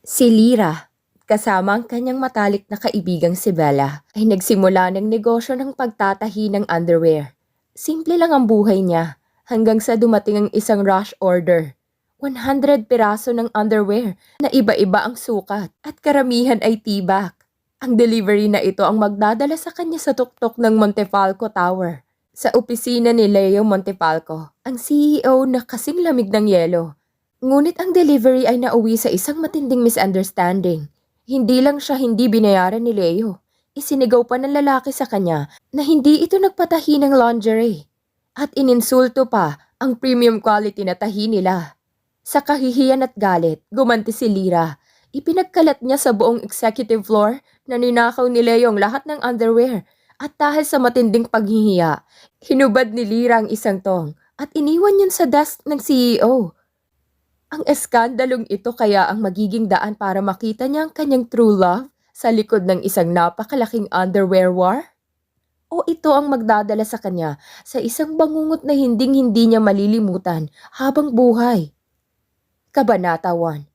Si Lyra, kasama ang kanyang matalik na kaibigang si Bella, ay nagsimula ng negosyo ng pagtatahi ng underwear. Simple lang ang buhay niya hanggang sa dumating ang isang rush order. 100 piraso ng underwear na iba-iba ang sukat at karamihan ay tibak. Ang delivery na ito ang magdadala sa kanya sa tuktok ng Montefalco Tower. Sa opisina ni Leo Montefalco, ang CEO na kasing lamig ng yelo. Ngunit ang delivery ay nauwi sa isang matinding misunderstanding. Hindi lang siya hindi binayaran ni Leo. Isinigaw pa ng lalaki sa kanya na hindi ito nagpatahi ng lingerie. At ininsulto pa ang premium quality na tahi nila. Sa kahihiyan at galit, gumanti si Lyra. Ipinagkalat niya sa buong executive floor na ninakaw ni Leo ang lahat ng underwear. At dahil sa matinding paghihiya, hinubad ni Lyra ang isang tong at iniwan yun sa desk ng CEO. Ang eskandalong ito kaya ang magiging daan para makita niya ang kanyang true love sa likod ng isang napakalaking underwear war? O ito ang magdadala sa kanya sa isang bangungot na hinding-hindi niya malilimutan habang buhay? Kabanata 1.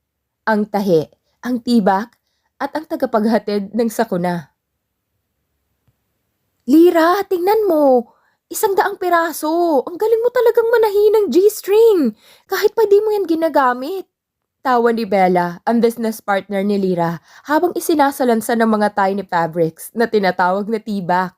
Ang tahi, ang tibak, at ang tagapaghatid ng sakuna. Lyra, tingnan mo! 100 piraso! Ang galing mo talagang manahi ng G-string! Kahit pa di mo yan ginagamit. Tawa ni Bella, ang business partner ni Lyra, habang isinasalansa ng mga tiny fabrics na tinatawag na tibak.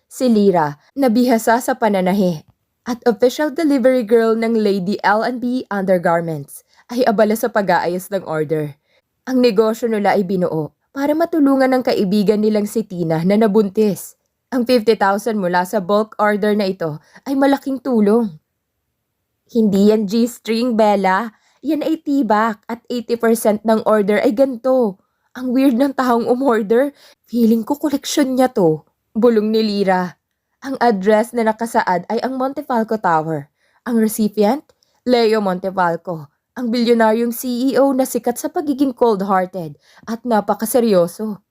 Si Lyra, nabihasa sa pananahi, at official delivery girl ng Lady L&B Undergarments, ay abala sa pag-aayos ng order. Ang negosyo nila ay binuo para matulungan ng kaibigan nilang si Tina na nabuntis. Ang 50,000 mula sa bulk order na ito ay malaking tulong. Hindi yan G-string, Bella. Yan ay tibak at 80% ng order ay ganito. Ang weird ng taong umorder. Feeling ko koleksyon niya to. Bulong ni Lyra. Ang address na nakasaad ay ang Montefalco Tower. Ang recipient, Leo Montefalco. Ang bilyonaryong CEO na sikat sa pagiging cold-hearted at napakaseryoso.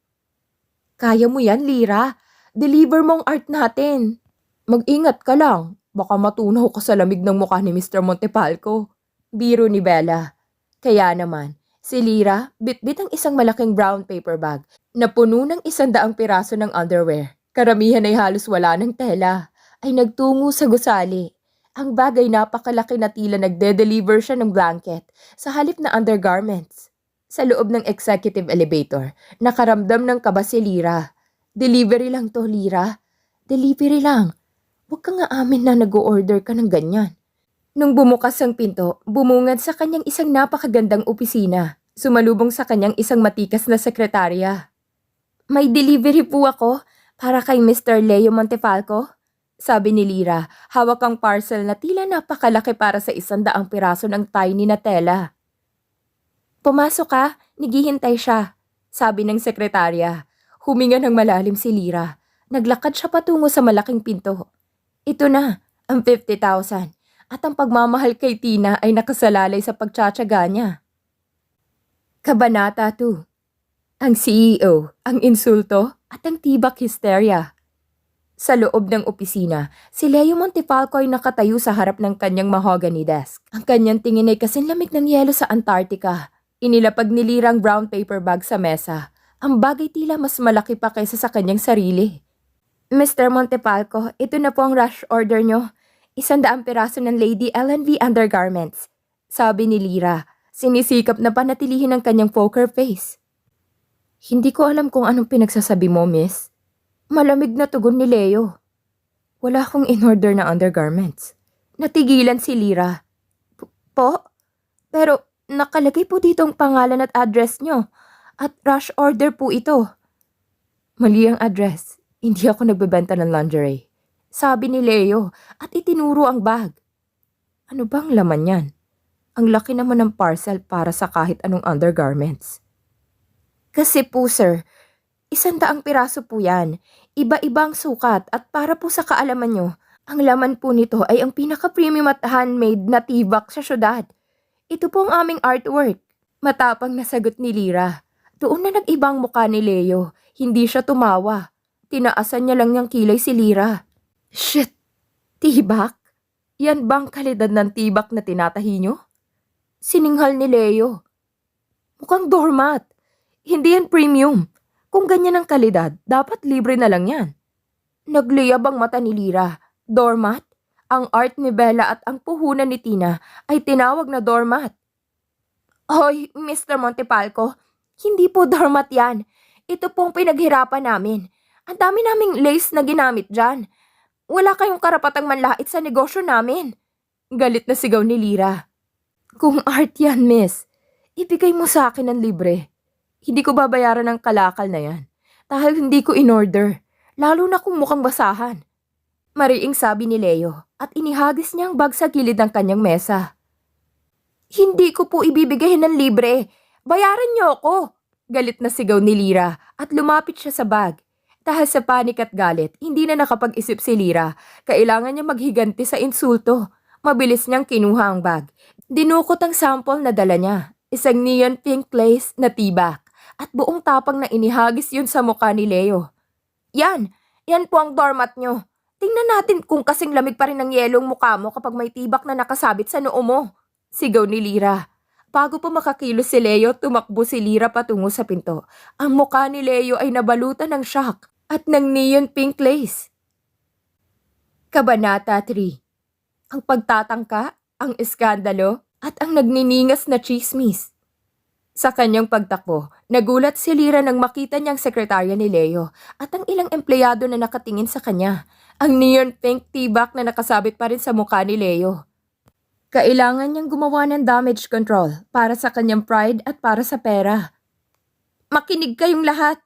Kaya mo yan, Lyra. Deliver mo ang art natin. Mag-ingat ka lang. Baka matunaw ka sa lamig ng mukha ni Mr. Montefalco. Biro ni Bella. Kaya naman, si Lyra bitbit ang isang malaking brown paper bag na puno ng 100 piraso ng underwear. Karamihan ay halos wala ng tela. Ay nagtungo sa gusali. Ang bag ay napakalaki na tila nagde-deliver siya ng blanket sa halip na undergarments. Sa loob ng executive elevator, nakaramdam ng kaba si Lyra. Delivery lang to, Lyra. Delivery lang. Huwag ka nga amin na nag-o-order ka ng ganyan. Nung bumukas ang pinto, bumungad sa kanyang isang napakagandang opisina. Sumalubong sa kanyang isang matikas na sekretarya. May delivery po ako para kay Mr. Leo Montefalco. Sabi ni Lyra, hawak ang parcel na tila napakalaki para sa 100 piraso ng tiny na tela. Pumasok ka, naghihintay siya. Sabi ng sekretarya. Huminga ng malalim si Lyra. Naglakad siya patungo sa malaking pinto. Ito na, ang 50,000. At ang pagmamahal kay Tina ay nakasalalay sa pagtsatsaga niya. Kabanata 2. Ang CEO, ang insulto, at ang tibak hysteria. Sa loob ng opisina, si Leo Montefalco ay nakatayo sa harap ng kanyang mahogany desk. Ang kanyang tingin ay kasing lamig ng yelo sa Antarctica. Inilapag ni Lyra ang brown paper bag sa mesa. Ang bagay tila mas malaki pa kaysa sa kanyang sarili. Mr. Montefalco, ito na po ang rush order nyo. 100 piraso ng Lady L&B Undergarments. Sabi ni Lyra, sinisikap na panatilihin ang kanyang poker face. Hindi ko alam kung anong pinagsasabi mo, miss. Malamig na tugon ni Leo. Wala akong in-order na undergarments. Natigilan si Lyra. Po? Pero nakalagay po dito ang pangalan at address nyo. At rush order po ito. Mali ang address. Hindi ako nagbebenta ng lingerie. Sabi ni Leo at itinuro ang bag. Ano bang laman yan? Ang laki naman ng parcel para sa kahit anong undergarments. Kasi po sir, 100 piraso po yan. Iba-ibang sukat at para po sa kaalaman nyo, ang laman po nito ay ang pinaka-premium at handmade na tibak sa syudad. Ito po ang aming artwork. Matapang na sagot ni Lyra. Doon na nag-ibang mukha ni Leo. Hindi siya tumawa. Tinaasan niya lang niyang kilay si Lyra. Shit! Tibak? Yan bang kalidad ng tibak na tinatahi niyo? Sininghal ni Leo. Mukhang doormat. Hindi yan premium. Kung ganyan ang kalidad, dapat libre na lang yan. Nagliyab ang mata ni Lira. Doormat? Ang art ni Bella at ang puhunan ni Tina ay tinawag na doormat. Hoy, Mr. Montepalco, hindi po doormat yan. Ito pong pinaghirapan namin. Ang dami naming lace na ginamit dyan. Wala kayong karapatang manlait sa negosyo namin. Galit na sigaw ni Lira. Kung art yan, miss, ibigay mo sa akin ng libre. Hindi ko babayaran ng kalakal na yan. Dahil hindi ko in-order. Lalo na kung mukhang basahan. Mariing sabi ni Leo at inihagis niya ang bag sa gilid ng kanyang mesa. Hindi ko po ibibigay ng libre. Bayaran niyo ako. Galit na sigaw ni Lira at lumapit siya sa bag. Dahil sa panik at galit, hindi na nakapag-isip si Lira. Kailangan niya maghiganti sa insulto. Mabilis niyang kinuha ang bag. Dinukot ang sample na dala niya. Isang neon pink lace na tibak. At buong tapang na inihagis yun sa mukha ni Leo. Yan po ang doormat niyo. Tingnan natin kung kasing lamig pa rin ng yelong mukha mo kapag may tibak na nakasabit sa noo mo. Sigaw ni Lira. Bago pa makakilos si Leo, tumakbo si Lira patungo sa pinto. Ang mukha ni Leo ay nabalutan ng shock at ng neon pink lace. Kabanata 3. Ang pagtatangka, ang iskandalo, at ang nagniningas na chismis. Sa kanyang pagtakbo, nagulat si Lira nang makita niyang sekretarya ni Leo at ang ilang empleyado na nakatingin sa kanya. Ang neon pink tibak na nakasabit pa rin sa mukha ni Leo. Kailangan niyang gumawa ng damage control para sa kanyang pride at para sa pera. Makinig kayong lahat,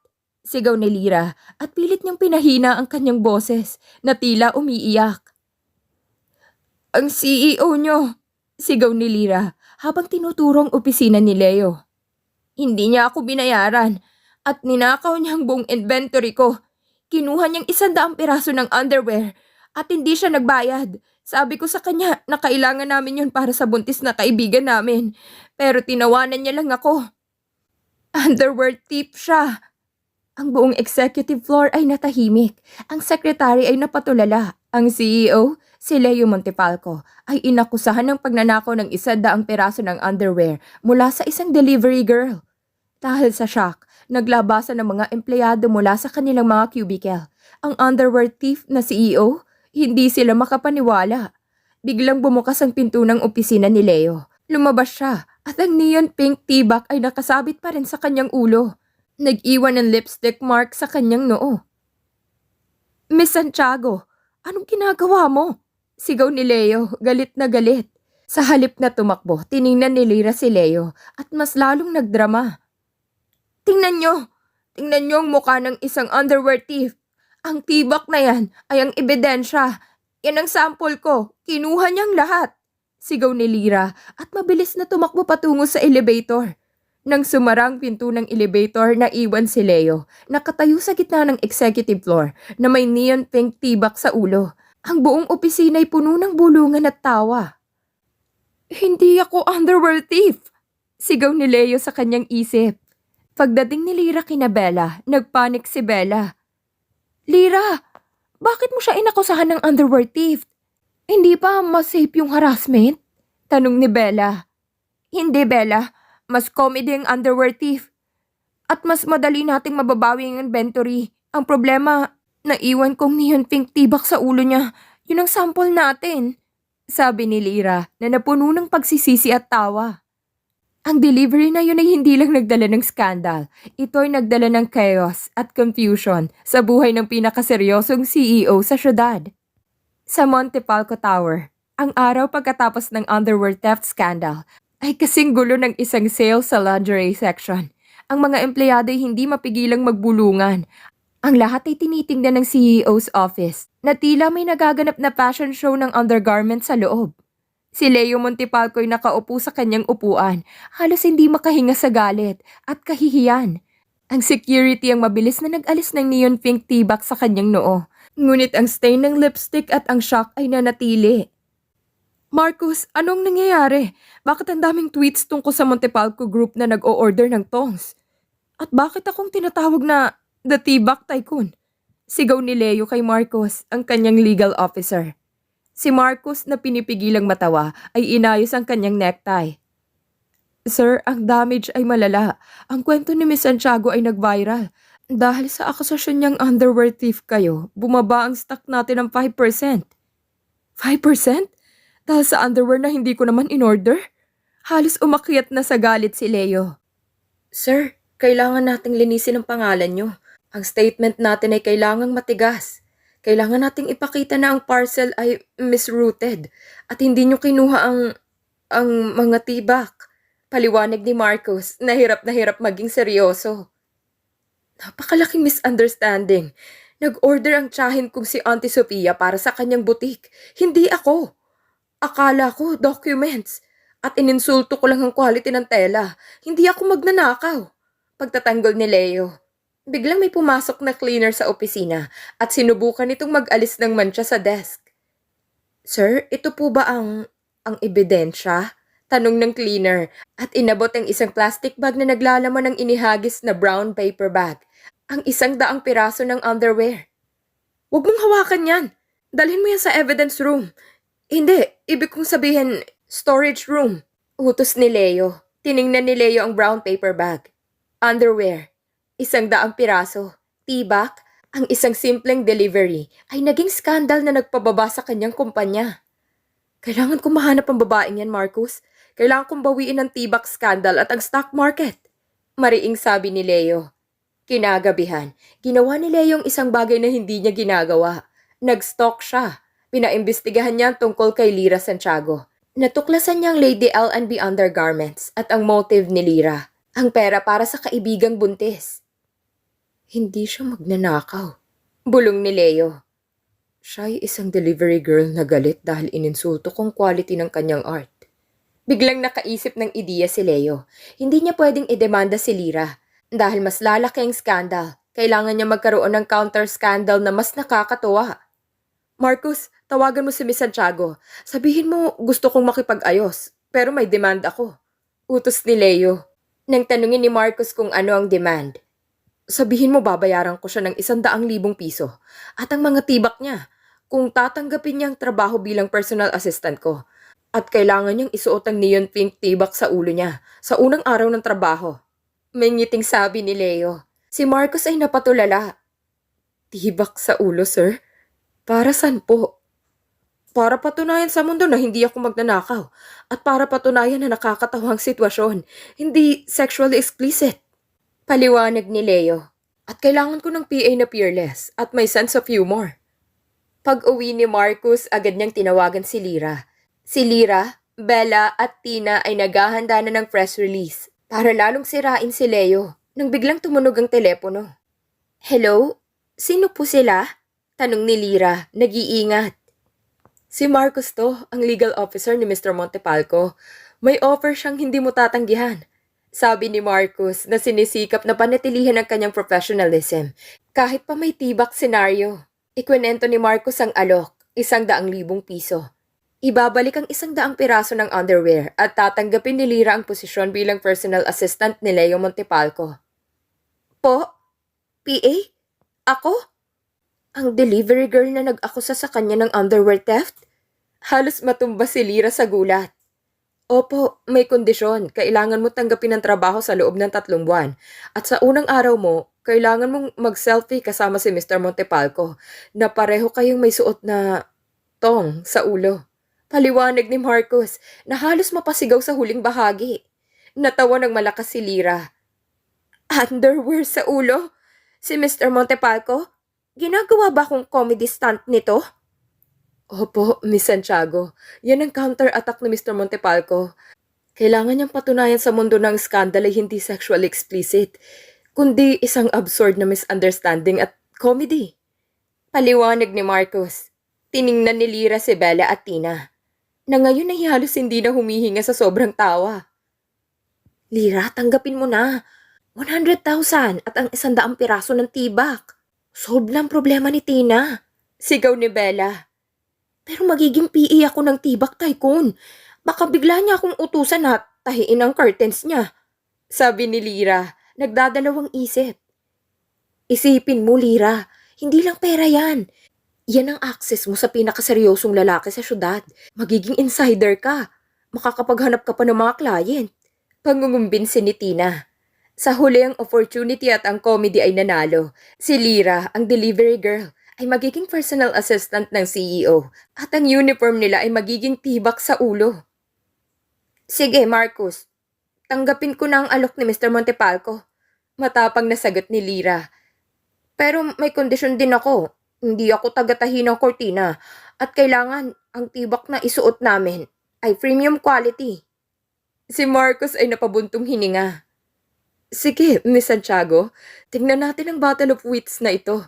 sigaw ni Lira at pilit niyang pinahina ang kanyang boses na tila umiiyak. Ang CEO niyo, sigaw ni Lira habang tinuturong opisina ni Leo. Hindi niya ako binayaran at ninakaw niya ang buong inventory ko. Kinuha niyang 100 piraso ng underwear at hindi siya nagbayad. Sabi ko sa kanya na kailangan namin yun para sa buntis na kaibigan namin. Pero tinawanan niya lang ako. Underwear thief siya. Ang buong executive floor ay natahimik. Ang secretary ay napatulala. Ang CEO, si Leo Montepalco, ay inakusahan ng pagnanakaw ng 100 piraso ng underwear mula sa isang delivery girl. Dahil sa shock, naglabasan ng mga empleyado mula sa kanilang mga cubicle. Ang underwear thief na CEO, hindi sila makapaniwala. Biglang bumukas ang pinto ng opisina ni Leo. Lumabas siya at ang neon pink tibak ay nakasabit pa rin sa kanyang ulo. Nag-iwan ng lipstick mark sa kanyang noo. Miss Santiago, anong ginagawa mo? Sigaw ni Leo, galit na galit. Sa halip na tumakbo, tiningnan ni Lira si Leo at mas lalong nagdrama. Tingnan niyo ang mukha ng isang underwear thief. Ang tibak na yan ay ang ebidensya. Yan ang sample ko. Kinuha niyang lahat. Sigaw ni Lira at mabilis na tumakbo patungo sa elevator. Nang sumarang pinto ng elevator, naiwan si Leo. Nakatayo sa gitna ng executive floor na may neon pink tibak sa ulo. Ang buong opisina ay puno ng bulungan at tawa. Hindi ako underwear thief. Sigaw ni Leo sa kanyang isip. Pagdating ni Lira kina Bella, nagpanik si Bella. Lira, bakit mo siya inakusahan ng underwear thief? Hindi ba mas safe yung harassment? Tanong ni Bella. Hindi, Bella. Mas comedy ang underwear thief. At mas madali nating mababawi ang inventory. Ang problema, naiwan kong neon pink tibak sa ulo niya. Yun ang sample natin. Sabi ni Lira na napuno ng pagsisisi at tawa. Ang delivery na yun ay hindi lang nagdala ng skandal. Ito ay nagdala ng chaos at confusion sa buhay ng pinakaseryosong CEO sa syudad. Sa Montepalco Tower, ang araw pagkatapos ng underwear theft scandal ay kasing gulo ng isang sale sa lingerie section. Ang mga empleyado ay hindi mapigilang magbulungan. Ang lahat ay tinitingnan ng CEO's office na tila may nagaganap na fashion show ng undergarments sa loob. Si Leo Montepalco ay nakaupo sa kanyang upuan, halos hindi makahinga sa galit at kahihiyan. Ang security ang mabilis na nag-alis ng neon pink tibak sa kanyang noo. Ngunit ang stain ng lipstick at ang shock ay nanatili. Marcus, anong nangyayari? Bakit ang daming tweets tungkol sa Montepalco Group na nag-o-order ng tongs? At bakit akong tinatawag na The Tibak Tycoon? Sigaw ni Leo kay Marcus, ang kanyang legal officer. Si Marcus na pinipigilang matawa ay inayos ang kanyang necktie. Sir, ang damage ay malala. Ang kwento ni Miss Santiago ay nag-viral. Dahil sa akusasyon niyang underwear thief kayo, bumaba ang stock natin ng 5%. 5%? Dahil sa underwear na hindi ko naman in-order? Halos umakyat na sa galit si Leo. Sir, kailangan nating linisin ang pangalan niyo. Ang statement natin ay kailangang matigas. Kailangan nating ipakita na ang parcel ay misrouted at hindi niyo kinuha ang mga tibak. Paliwanag ni Marcos na hirap maging seryoso. Napakalaking misunderstanding. Nag-order ang tiyahin kong si Auntie Sofia para sa kanyang butik. Hindi ako. Akala ko documents. At ininsulto ko lang ang quality ng tela. Hindi ako magnanakaw. Pagtatanggol ni Leo, biglang may pumasok na cleaner sa opisina at sinubukan itong mag-alis ng mantsa sa desk. Sir, ito po ba ang ebidensya? Tanong ng cleaner at inabot ang isang plastic bag na naglalaman ng inihagis na brown paper bag. Ang 100 piraso ng underwear. Huwag mong hawakan yan. Dalhin mo yan sa evidence room. Hindi, ibig kong sabihin, storage room. Utos ni Leo. Tiningnan ni Leo ang brown paper bag. Underwear. 100 piraso. Tibak. Ang isang simpleng delivery ay naging skandal na nagpababa sa kanyang kumpanya. Kailangan kong mahanap ang babaeng yan, Marcus. Kailangan kong bawiin ang tibak scandal at ang stock market. Mariing sabi ni Leo. Kinagabihan, ginawa ni Leo ang isang bagay na hindi niya ginagawa. Nag-stalk siya. Pinaimbestigahan niya tungkol kay Lyra Santiago. Natuklasan niya ang Lady L&B undergarments at ang motive ni Lyra. Ang pera para sa kaibigang buntis. Hindi siya magnanakaw. Bulong ni Leo. Siya ay isang delivery girl na galit dahil ininsulto kong quality ng kanyang art. Biglang nakaisip ng ideya si Leo. Hindi niya pwedeng idemanda si Lyra. Dahil mas lalaki ang skandal, kailangan niya magkaroon ng counter-scandal na mas nakakatuwa. Marcus, tawagan mo si Miss Santiago. Sabihin mo gusto kong makipag-ayos, pero may demand ako. Utos ni Leo. Nang tanungin ni Marcus kung ano ang demand. Sabihin mo babayaran ko siya ng 100,000 piso at ang mga tibak niya kung tatanggapin niya ang trabaho bilang personal assistant ko. At kailangan niyang isuot ang neon pink tibak sa ulo niya sa unang araw ng trabaho. May ngiting sabi ni Leo. Si Marcos ay napatulala. Tibak sa ulo, sir? Para saan po? Para patunayan sa mundo na hindi ako magnanakaw at para patunayan na nakakatawang sitwasyon, hindi sexually explicit. Paliwanag ni Leo. At kailangan ko ng PA na fearless at may sense of humor. Pag-uwi ni Marcus, agad niyang tinawagan si Lyra. Si Lyra, Bella at Tina ay naghahanda na ng press release para lalong sirain si Leo nang biglang tumunog ang telepono. Hello? Sino po sila? Tanong ni Lyra, nag-iingat. Si Marcos to, ang legal officer ni Mr. Montepalco. May offer siyang hindi mo tatanggihan. Sabi ni Marcos na sinisikap na panatilihan ang kanyang professionalism kahit pa may tibak senaryo. Ikwento ni Marcos ang alok, 100,000 piso. Ibabalik ang 100 piraso ng underwear at tatanggapin ni Lyra ang posisyon bilang personal assistant ni Leo Montepalco. Po? PA? Ako? Ang delivery girl na nag-akusa sa kanya ng underwear theft? Halos matumba si Lyra sa gulat. Opo, may kondisyon. Kailangan mo tanggapin ang trabaho sa loob ng 3 buwan. At sa unang araw mo, kailangan mong mag-selfie kasama si Mr. Montepalco na pareho kayong may suot na tong sa ulo. Paliwanag ni Marcos na halos mapasigaw sa huling bahagi. Natawa ng malakas si Lyra. Underwear sa ulo? Si Mr. Montepalco? Ginagawa ba akong comedy stunt nito? Opo, Miss Santiago. Yan ang counter-attack ni Mr. Montepalco. Kailangan niyang patunayan sa mundo ng skandal ay hindi sexually explicit, kundi isang absurd na misunderstanding at comedy. Paliwanag ni Marcos. Tiningnan ni Lyra si Bella at Tina, na ngayon ay halos hindi na humihinga sa sobrang tawa. Lyra, tanggapin mo na. 100,000 at ang 100 piraso ng tibak. Solve lang problema ni Tina. Sigaw ni Bella. Pero magiging PA ako ng tibak tycoon. Baka bigla niya akong utusan na tahiin ang curtains niya. Sabi ni Lyra, nagdadalawang isip. Isipin mo, Lyra, hindi lang pera yan. Yan ang access mo sa pinakaseryosong lalaki sa syudad. Magiging insider ka. Makakapaghanap ka pa ng mga client. Pangungumbinsi ni Tina. Sa huli ang opportunity at ang comedy ay nanalo. Si Lyra, ang delivery girl, ay magiging personal assistant ng CEO at ang uniform nila ay magiging tibak sa ulo. Sige, Marcus. Tanggapin ko na ang alok ni Mr. Montepalco. Matapang na sagot ni Lyra. Pero may kondisyon din ako. Hindi ako taga-tahi ng kortina at kailangan ang tibak na isuot namin ay premium quality. Si Marcos ay napabuntong hininga. Sige, Miss Santiago, tingnan natin ang Battle of Wits na ito.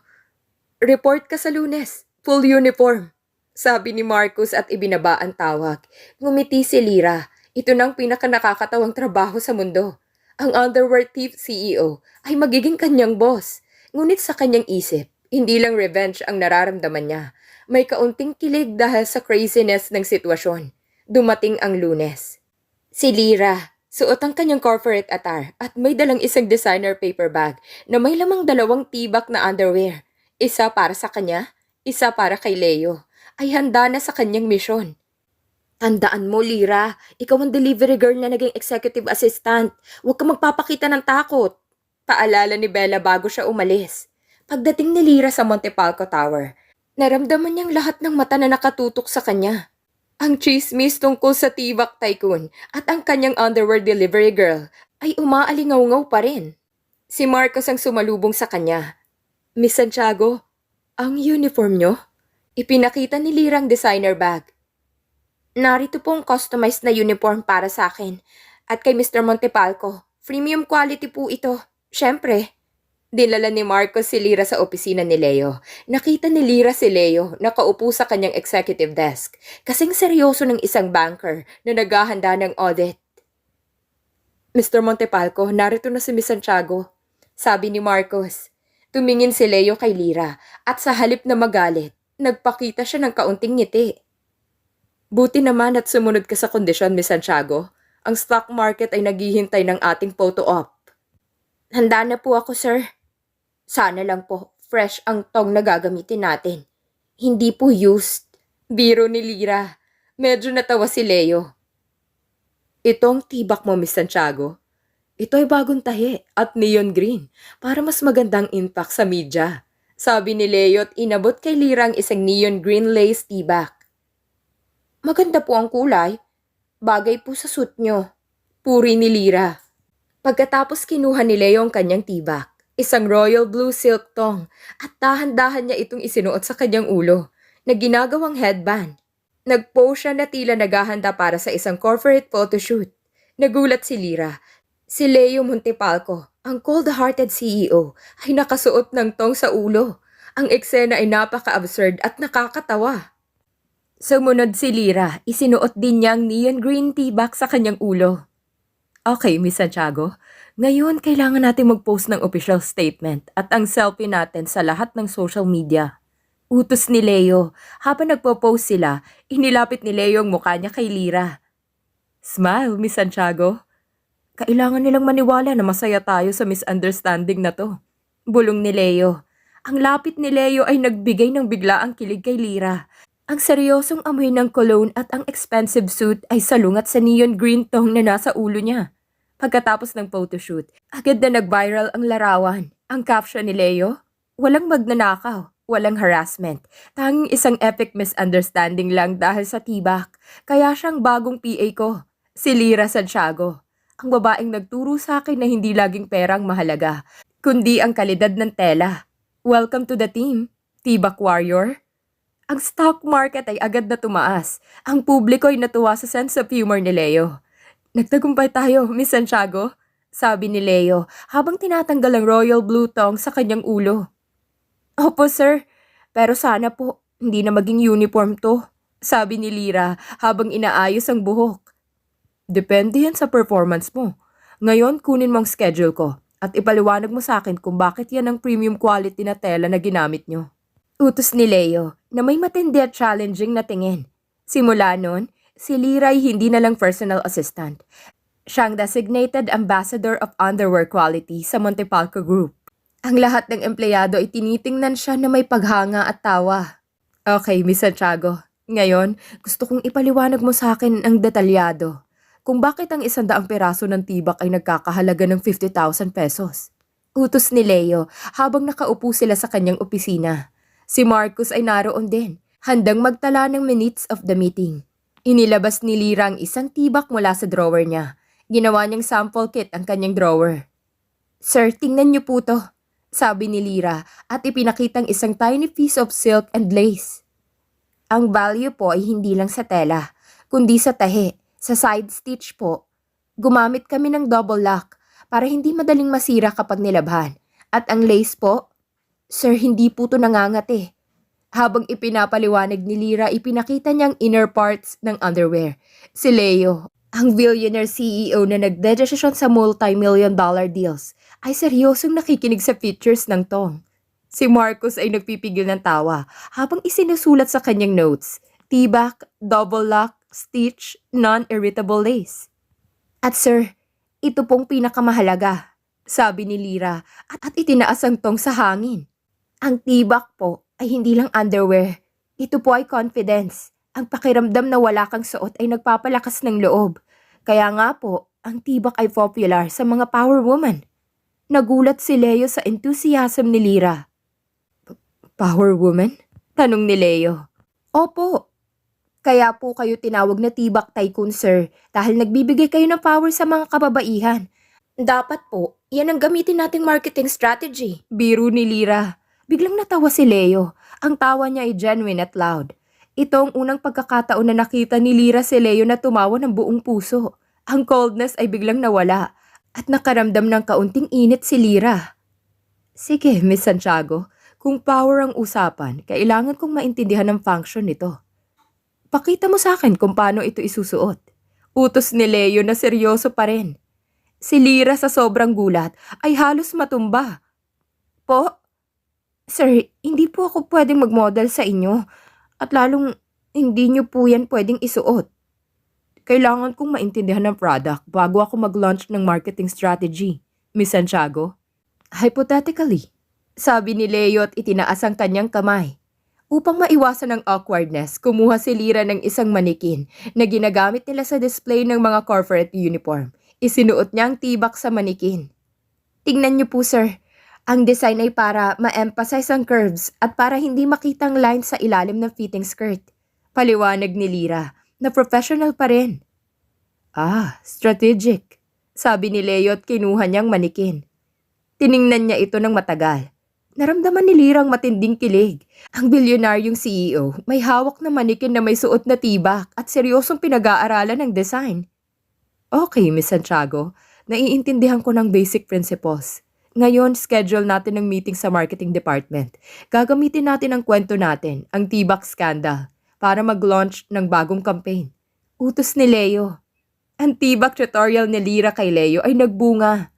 Report ka sa Lunes, full uniform. Sabi ni Marcos at ibinaba ang tawag. Ngumiti si Lyra. Ito nang pinakanakakatawang trabaho sa mundo. Ang underwear thief CEO ay magiging kanyang boss. Ngunit sa kanyang isip, hindi lang revenge ang nararamdaman niya. May kaunting kilig dahil sa craziness ng sitwasyon. Dumating ang Lunes. Si Lyra, suot ang kanyang corporate attire at may dalang isang designer paper bag na may lamang 2 tibak na underwear. Isa para sa kanya, isa para kay Leo. Ay handa na sa kanyang misyon. Tandaan mo, Lyra, ikaw ang delivery girl na naging executive assistant. Huwag kang magpapakita ng takot. Paalala ni Bella bago siya umalis. Pagdating ni Lyra sa Montepalco Tower, naramdaman niyang lahat ng mata na nakatutok sa kanya. Ang chismis tungkol sa tibak tycoon at ang kanyang underwear delivery girl ay umaalingaw-ngaw pa rin. Si Marcos ang sumalubong sa kanya. Miss Santiago, ang uniform niyo? Ipinakita ni Lyra ang designer bag. Narito po ang customized na uniform para sa akin at kay Mr. Montepalco. Premium quality po ito. Siyempre. Dinala ni Marcos si Lyra sa opisina ni Leo. Nakita ni Lyra si Leo nakaupo sa kanyang executive desk. Kasing seryoso ng isang banker na naghahanda ng audit. Mr. Montepalco, narito na si Miss Santiago. Sabi ni Marcos. Tumingin si Leo kay Lyra at sa halip na magalit, nagpakita siya ng kaunting ngiti. Buti naman at sumunod ka sa kondisyon, Miss Santiago. Ang stock market ay naghihintay ng ating photo op. Handa na po ako, sir. Sana lang po, fresh ang tong na gagamitin natin. Hindi po used. Biro ni Lyra. Medyo natawa si Leo. Itong tibak mo, Miss Santiago. Ito ay bagong tahi at neon green para mas magandang impact sa media. Sabi ni Leo at inabot kay Lyra ang isang neon green lace tibak. Maganda po ang kulay. Bagay po sa suit nyo. Puri ni Lyra. Pagkatapos kinuha ni Leo ang kanyang tibak. Isang royal blue silk tong at dahan-dahan niya itong isinuot sa kanyang ulo na ginagawang headband. Nag-pose siya na tila naghahanda para sa isang corporate photoshoot. Nagulat si Lyra. Si Leo Montepalco, ang cold-hearted CEO, ay nakasuot ng tong sa ulo. Ang eksena ay napaka-absurd at nakakatawa. Sumunod si Lyra, isinuot din niya ang neon green tibak sa kanyang ulo. Okay, Miss Santiago. Ngayon, kailangan natin mag-post ng official statement at ang selfie natin sa lahat ng social media. Utos ni Leo. Habang nagpo-post sila, inilapit ni Leo ang mukha niya kay Lyra. Smile, Miss Santiago. Kailangan nilang maniwala na masaya tayo sa misunderstanding na to. Bulong ni Leo. Ang lapit ni Leo ay nagbigay ng biglaang kilig kay Lyra. Ang seryosong amoy ng cologne at ang expensive suit ay salungat sa neon green tong na nasa ulo niya. Pagkatapos ng photoshoot, agad na nag-viral ang larawan. Ang caption ni Leo, walang magnanakaw, walang harassment. Tanging isang epic misunderstanding lang dahil sa tibak. Kaya siyang bagong PA ko, si Lyra Santiago. Ang babaeng nagturo sa akin na hindi laging perang mahalaga, kundi ang kalidad ng tela. Welcome to the team, Tibak Warrior. Ang stock market ay agad na tumaas. Ang publiko ay natuwa sa sense of humor ni Leo. Nagtagumpay tayo, Miss Santiago, sabi ni Leo habang tinatanggal ang royal blue tong sa kanyang ulo. Opo, sir. Pero sana po, hindi na maging uniform to, sabi ni Lyra habang inaayos ang buhok. Depende yan sa performance mo. Ngayon, kunin mo ang schedule ko at ipaliwanag mo sa akin kung bakit yan ang premium quality na tela na ginamit nyo. Utos ni Leo na may matindi at challenging na tingin. Simula nun, si Lyra ay hindi na lang personal assistant. Siyang designated ambassador of underwear quality sa Montepalco Group. Ang lahat ng empleyado ay tinitingnan siya na may paghanga at tawa. Okay, Miss Santiago. Ngayon, gusto kong ipaliwanag mo sa akin ang detalyado. kung bakit ang 100 piraso ng tibak ay nagkakahalaga ng 50,000 pesos. Utos ni Leo habang nakaupo sila sa kanyang opisina. Si Marcus ay naroon din, handang magtala ng minutes of the meeting. Inilabas ni Lira ang isang tibak mula sa drawer niya. Ginawa niyang sample kit ang kanyang drawer. "Sir, tingnan niyo po to," sabi ni Lira at ipinakitang isang tiny piece of silk and lace. Ang value po ay hindi lang sa tela, kundi sa tahe, sa side stitch po. Gumamit kami ng double lock para hindi madaling masira kapag nilabhan. At ang lace po, "Sir, hindi po to nangangati." Habang ipinapaliwanag ni Lira, ipinakita niyang inner parts ng underwear. Si Leo, ang billionaire CEO na nagdedesisyon sa multi-million-dollar deals, ay seryosong nakikinig sa features ng tong. Si Marcus ay nagpipigil ng tawa habang isinusulat sa kanyang notes, tibak, double lock, stitch, non-irritable lace. "At sir, ito pong pinakamahalaga," sabi ni Lira at itinaas ang tong sa hangin. "Ang tibak po ay hindi lang underwear. Ito po ay confidence. Ang pakiramdam na wala kang suot ay nagpapalakas ng loob. Kaya nga po, ang tibak ay popular sa mga power woman." Nagulat si Leo sa enthusiasm ni Lira. "Power woman?" tanong ni Leo. "Opo. Kaya po kayo tinawag na tibak tycoon, sir, dahil nagbibigay kayo ng power sa mga kababaihan. Dapat po, yan ang gamitin nating marketing strategy." Biro ni Lira. Biglang natawa si Leo. Ang tawa niya ay genuine at loud. Ito ang unang pagkakataon na nakita ni Lira si Leo na tumawa ng buong puso. Ang coldness ay biglang nawala at nakaramdam ng kaunting init si Lira. "Sige, Miss Santiago, kung power ang usapan, kailangan kong maintindihan ang function nito. Pakita mo sa akin kung paano ito isusuot." Utos ni Leo na seryoso pa rin. Si Lira sa sobrang gulat ay halos matumba. "Po? Sir, hindi po ako pwedeng mag-model sa inyo at lalong hindi niyo po yan pwedeng isuot. Kailangan kong maintindihan ng product bago ako mag-launch ng marketing strategy, Miss Santiago." "Hypothetically," sabi ni Leo at itinaas ang kanyang kamay. Upang maiwasan ang awkwardness, kumuha si Lira ng isang manikin na ginagamit nila sa display ng mga corporate uniform. Isinuot niya ang tibak sa manikin. "Tingnan niyo po, sir. Ang design ay para ma-emphasize ang curves at para hindi makitang lines sa ilalim ng fitting skirt." Paliwanag ni Lira na professional pa rin. "Ah, strategic," sabi ni Leo at kinuha niyang manikin. Tiningnan niya ito ng matagal. Naramdaman ni Lira ang matinding kilig. Ang bilyonaryong CEO may hawak na manikin na may suot na tibak at seryosong pinag-aaralan ng design. "Okay, Miss Santiago, naiintindihan ko ng basic principles. Ngayon, schedule natin ng meeting sa marketing department. Gagamitin natin ang kwento natin, ang tibak scandal, para mag-launch ng bagong campaign." Utos ni Leo. Ang tibak tutorial ni Lira kay Leo ay nagbunga.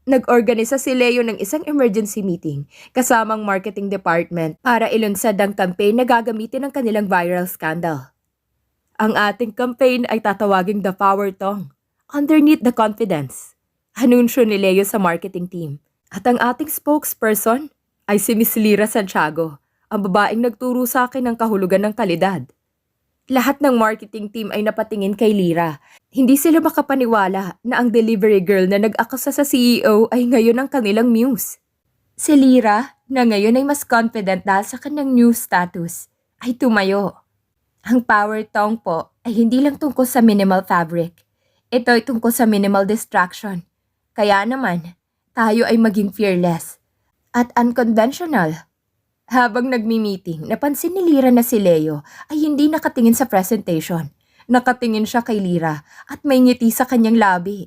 Nag-organisa si Leo ng isang emergency meeting kasamang marketing department para ilunsad ang campaign na gagamitin ng kanilang viral scandal. Ang ating campaign ay tatawaging The Power Tong, Underneath the Confidence. Anunsyo ni Leo sa marketing team. At ang ating spokesperson ay si Miss Lira Santiago, ang babaeng nagturo sa akin ng kahulugan ng kalidad. Lahat ng marketing team ay napatingin kay Lira. Hindi sila makapaniwala na ang delivery girl na nag-akusa sa CEO ay ngayon ang kanilang muse. Si Lira, na ngayon ay mas confident dahil sa kanyang new status, ay tumayo. Ang power tong po ay hindi lang tungkol sa minimal fabric. Ito ay tungkol sa minimal distraction. Kaya naman, tayo ay maging fearless at unconventional. Habang nagmi-meeting, napansin ni Lira na si Leo ay hindi nakatingin sa presentation. Nakatingin siya kay Lira at may ngiti sa kanyang labi.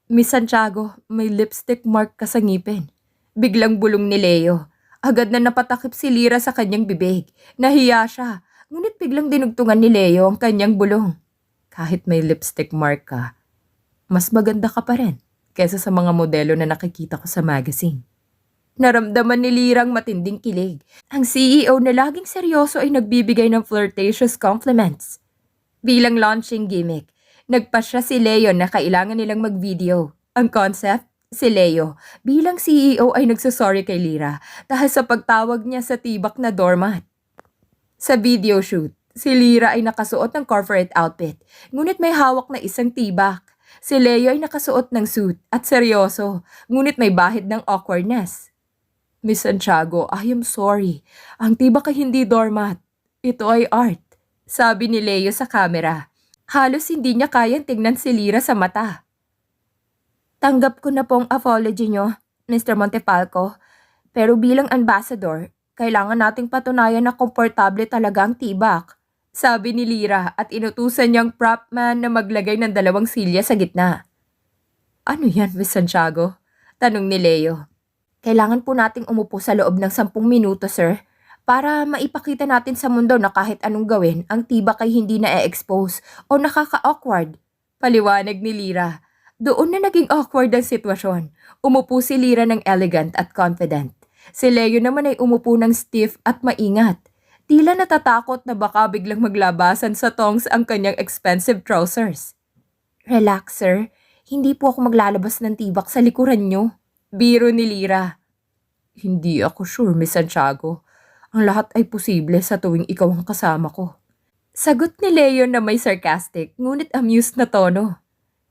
"Miss Santiago, may lipstick mark ka sa ngipin." Biglang bulong ni Leo. Agad na napatakip si Lira sa kanyang bibig. Nahiya siya, ngunit biglang dinugtungan ni Leo ang kanyang bulong. "Kahit may lipstick mark ka, mas maganda ka pa rin kaysa sa mga modelo na nakikita ko sa magazine." Naramdaman ni Lirang matinding kilig. Ang CEO na laging seryoso ay nagbibigay ng flirtatious compliments. Bilang launching gimmick, nagpasya si Leo na kailangan nilang mag-video. Ang concept, si Leo, bilang CEO ay nagsasorry kay Lira dahil sa pagtawag niya sa tibak na doormat. Sa video shoot, Si Lyra ay nakasuot ng corporate outfit, ngunit may hawak na isang tibak. Si Leo ay nakasuot ng suit at seryoso, ngunit may bahid ng awkwardness. Miss Santiago, I am sorry. Ang tibak ay hindi doormat. Ito ay art. Sabi ni Leo sa camera. Halos hindi niya kayang tingnan si Lyra sa mata. Tanggap ko na pong apology niyo, Mr. Montefalco. Pero bilang ambassador, kailangan nating patunayan na komportable talaga ang tibak. Sabi ni Lyra at inutusan niyang prop man na maglagay ng 2 silya sa gitna. Ano yan, Miss Santiago? Tanong ni Leo. Kailangan po nating umupo sa loob ng 10 minuto, sir, para maipakita natin sa mundo na kahit anong gawin, ang tibak ay hindi na-expose o nakaka-awkward. Paliwanag ni Lyra. Doon na naging awkward ang sitwasyon. Umupo si Lyra ng elegant at confident. Si Leo naman ay umupo ng stiff at maingat. Tila natatakot na baka biglang maglabasan sa tongs ang kanyang expensive trousers. Relax, sir. Hindi po ako maglalabas ng tibak sa likuran niyo. Biro ni Lyra. Hindi ako sure, Miss Santiago. Ang lahat ay posible sa tuwing ikaw ang kasama ko. Sagot ni Leo na may sarcastic, ngunit amused na tono.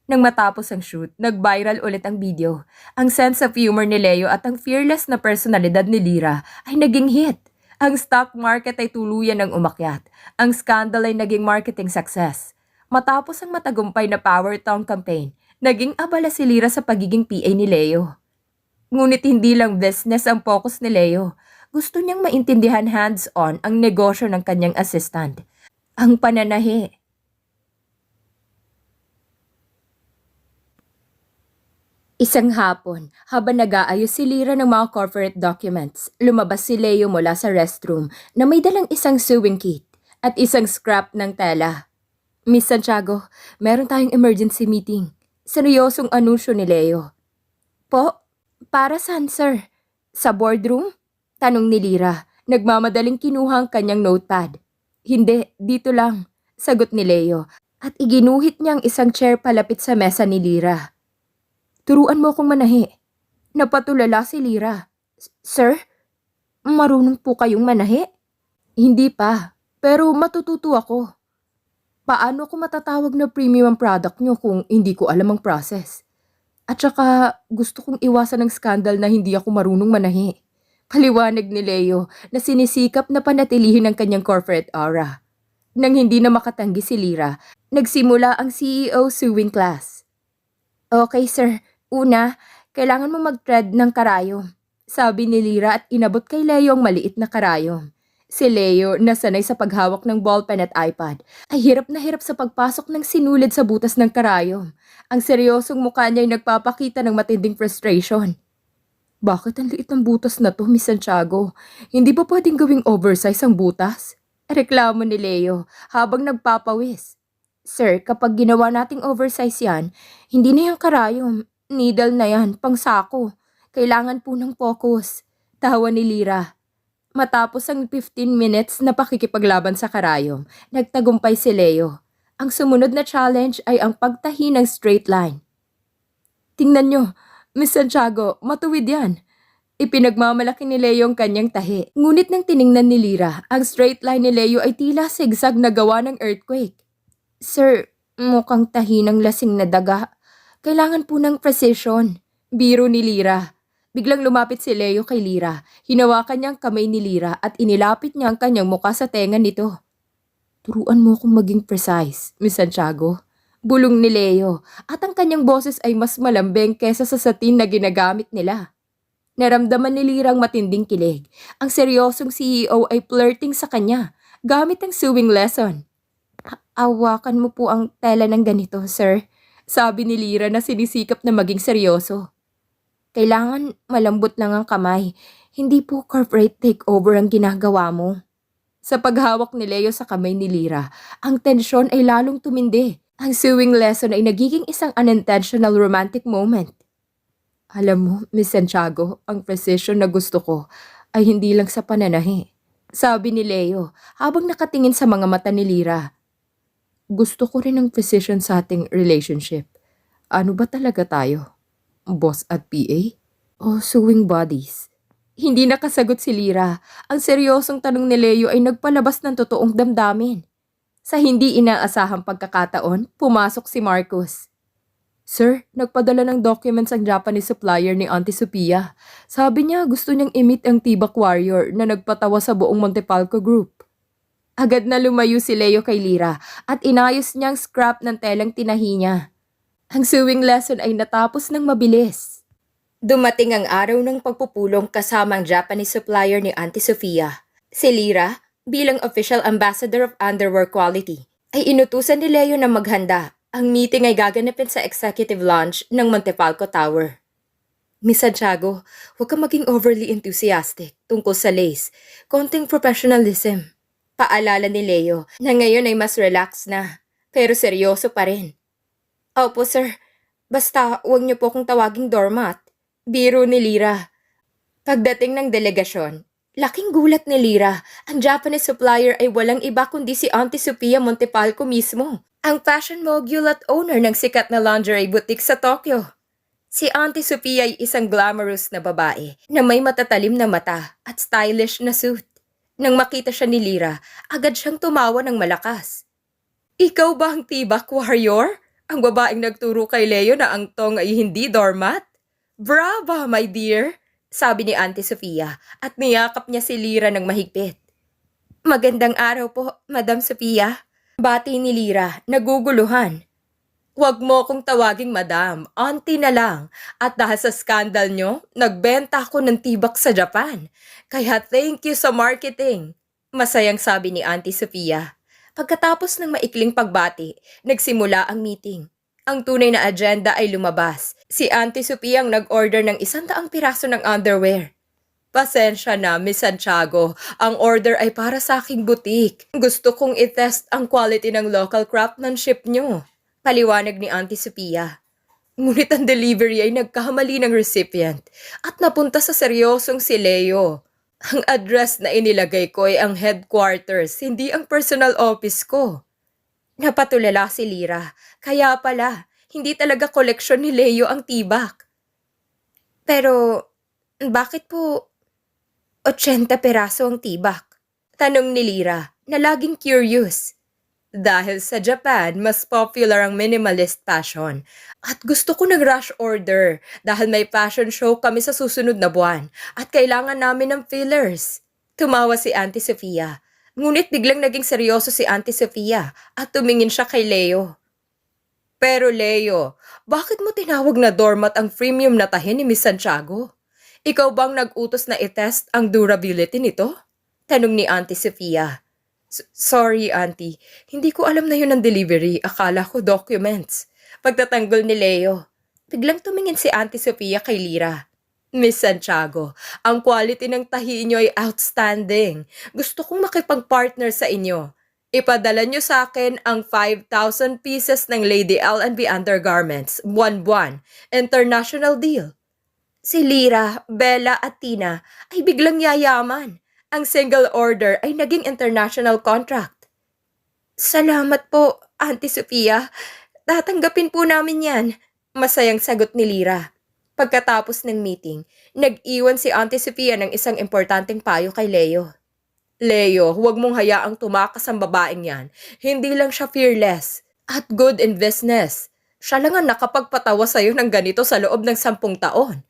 Nang matapos ang shoot, nag-viral ulit ang video. Ang sense of humor ni Leo at ang fearless na personalidad ni Lyra ay naging hit. Ang stock market ay tuluyan ng umakyat. Ang scandal ay naging marketing success. Matapos ang matagumpay na Power Town campaign, naging abala si Lyra sa pagiging PA ni Leo. Ngunit hindi lang business ang focus ni Leo. Gusto niyang maintindihan hands-on ang negosyo ng kanyang assistant. Ang pananahi. Isang hapon, habang nag-aayos si Lyra ng mga corporate documents, lumabas si Leo mula sa restroom na may dalang isang sewing kit at isang scrap ng tela. Miss Santiago, meron tayong emergency meeting. Seryosong anunsyo ni Leo. Po, para saan, sir? Sa boardroom? Tanong ni Lyra, nagmamadaling kinuha ang kanyang notepad. Hindi, dito lang, sagot ni Leo at iginuhit niya ang isang chair palapit sa mesa ni Lyra. Turuan mo akong manahi. Napatulala si Lyra. Sir, marunong po kayong manahi? Hindi pa, pero matututo ako. Paano ko matatawag na premium product nyo kung hindi ko alam ang process? At saka gusto kong iwasan ng skandal na hindi ako marunong manahi. Paliwanag ni Leo na sinisikap na panatilihin ang kanyang corporate aura. Nang hindi na makatanggi si Lyra, nagsimula ang CEO sewing class. Okay, sir. Una, kailangan mo mag-thread ng karayom. Sabi ni Lyra at inabot kay Leo ang maliit na karayom. Si Leo, na sanay sa paghawak ng ballpen at iPad, ay hirap na hirap sa pagpasok ng sinulid sa butas ng karayom. Ang seryosong mukha niya ay nagpapakita ng matinding frustration. Bakit ang liit ng butas na to, Miss Santiago? Hindi ba pwedeng gawing oversize ang butas? Reklamo ni Leo habang nagpapawis. Sir, kapag ginawa nating oversize yan, hindi na yung karayom. Needle na yan, pang sako. Kailangan po ng focus. Tawa ni Lyra. Matapos ang 15 minutes na pakikipaglaban sa karayom, nagtagumpay si Leo. Ang sumunod na challenge ay ang pagtahi ng straight line. Tingnan nyo, Miss Santiago, matuwid yan. Ipinagmamalaki ni Leo ang kanyang tahi. Ngunit nang tiningnan ni Lyra, ang straight line ni Leo ay tila zigzag na gawa ng earthquake. Sir, mukhang tahi ng lasing na daga. Kailangan po ng precision. Biro ni Lyra. Biglang lumapit si Leo kay Lyra. Hinawakan niya ang kamay ni Lyra at inilapit niya ang kanyang muka sa tenga nito. Turuan mo akong maging precise, Miss Santiago. Bulong ni Leo at ang kanyang boses ay mas malambing kesa sa satin na ginagamit nila. Naramdaman ni Lyra ang matinding kilig. Ang seryosong CEO ay flirting sa kanya gamit ang sewing lesson. Awakan mo po ang tela ng ganito, sir. Sabi ni Lyra na sinisikap na maging seryoso. Kailangan malambot lang ang kamay. Hindi po corporate takeover ang ginagawa mo. Sa paghawak ni Leo sa kamay ni Lyra, ang tensyon ay lalong tumindi. Ang sewing lesson ay nagiging isang unintentional romantic moment. Alam mo, Miss Santiago, ang precision na gusto ko ay hindi lang sa pananahi. Sabi ni Leo habang nakatingin sa mga mata ni Lyra. Gusto ko rin ang precision sa ating relationship. Ano ba talaga tayo? Boss at PA? O sewing buddies? Hindi nakasagot si Lyra. Ang seryosong tanong ni Leo ay nagpalabas ng totoong damdamin. Sa hindi inaasahang pagkakataon, pumasok si Marcus. Sir, nagpadala ng documents ang Japanese supplier ni Auntie Sophia. Sabi niya gusto niyang i-meet ang Tibak Warrior na nagpatawa sa buong Montepalco Group. Agad na lumayo si Leo kay Lira at inayos niyang scrap ng telang tinahi niya. Ang sewing lesson ay natapos ng mabilis. Dumating ang araw ng pagpupulong kasama ang Japanese supplier ni Auntie Sophia. Si Lira, bilang official ambassador of underwear quality, ay inutusan ni Leo na maghanda. Ang meeting ay gaganapin sa executive lounge ng Montepalco Tower. Miss Santiago, huwag kang maging overly enthusiastic tungkol sa lace. Konting professionalism. Paalala ni Leo na ngayon ay mas relax na, pero seryoso pa rin. Opo sir, basta huwag niyo po kong tawaging doormat. Biro ni Lira. Pagdating ng delegasyon, laking gulat ni Lira. Ang Japanese supplier ay walang iba kundi si Auntie Sophia Montepalco mismo. Ang fashion mogul at owner ng sikat na lingerie boutique sa Tokyo. Si Auntie Sophia ay isang glamorous na babae na may matatalim na mata at stylish na suit. Nang makita siya ni Lira, agad siyang tumawa ng malakas. Ikaw ba ang Tibak Warrior? Ang babaeng nagturo kay Leo na ang tong ay hindi doormat? Brava, my dear! Sabi ni Auntie Sophia at niyakap niya si Lira ng mahigpit. Magandang araw po, Madam Sophia. Bati ni Lira, naguguluhan. Huwag mo akong tawaging madam, auntie na lang. At dahil sa skandal nyo, nagbenta ako ng tibak sa Japan. Kaya thank you sa marketing. Masayang sabi ni Auntie Sophia. Pagkatapos ng maikling pagbati, nagsimula ang meeting. Ang tunay na agenda ay lumabas. Si Auntie Sophia ang nag-order ng 100 piraso ng underwear. Pasensya na, Miss Santiago. Ang order ay para sa aking boutique. Gusto kong i-test ang quality ng local craftsmanship nyo. Paliwanag ni Auntie Sophia. Ngunit ang delivery ay nagkahamali ng recipient at napunta sa seryosong si Leo. Ang address na inilagay ko ay ang headquarters, hindi ang personal office ko. Napatulala si Lira. Kaya pala, hindi talaga koleksyon ni Leo ang tibak. Pero, bakit po 80 peraso ang tibak? Tanong ni Lira na laging curious. Dahil sa Japan, mas popular ang minimalist fashion. At gusto ko ng rush order dahil may fashion show kami sa susunod na buwan at kailangan namin ng fillers. Tumawa si Auntie Sophia. Ngunit biglang naging seryoso si Auntie Sophia at tumingin siya kay Leo. Pero Leo, bakit mo tinawag na doormat ang premium na tahi ni Miss Santiago? Ikaw bang nag-utos na i-test ang durability nito? Tanong ni Auntie Sophia. Sorry, Auntie. Hindi ko alam na yun ang delivery. Akala ko documents. Pagtatanggol ni Leo, biglang tumingin si Auntie Sophia kay Lira. Miss Santiago, ang quality ng tahi niyo ay outstanding. Gusto kong makipag-partner sa inyo. Ipadala niyo sa akin ang 5,000 pieces ng Lady L&B undergarments. Buwan-buwan. International deal. Si Lira, Bella at Tina ay biglang yayaman. Ang single order ay naging international contract. Salamat po, Auntie Sophia. Tatanggapin po namin yan. Masayang sagot ni Lira. Pagkatapos ng meeting, nag-iwan si Auntie Sophia ng isang importanteng payo kay Leo. Leo, huwag mong hayaang tumakas ang babaeng yan. Hindi lang siya fearless at good in business. Siya lang ang nakapagpatawa sa'yo ng ganito sa loob ng 10 taon.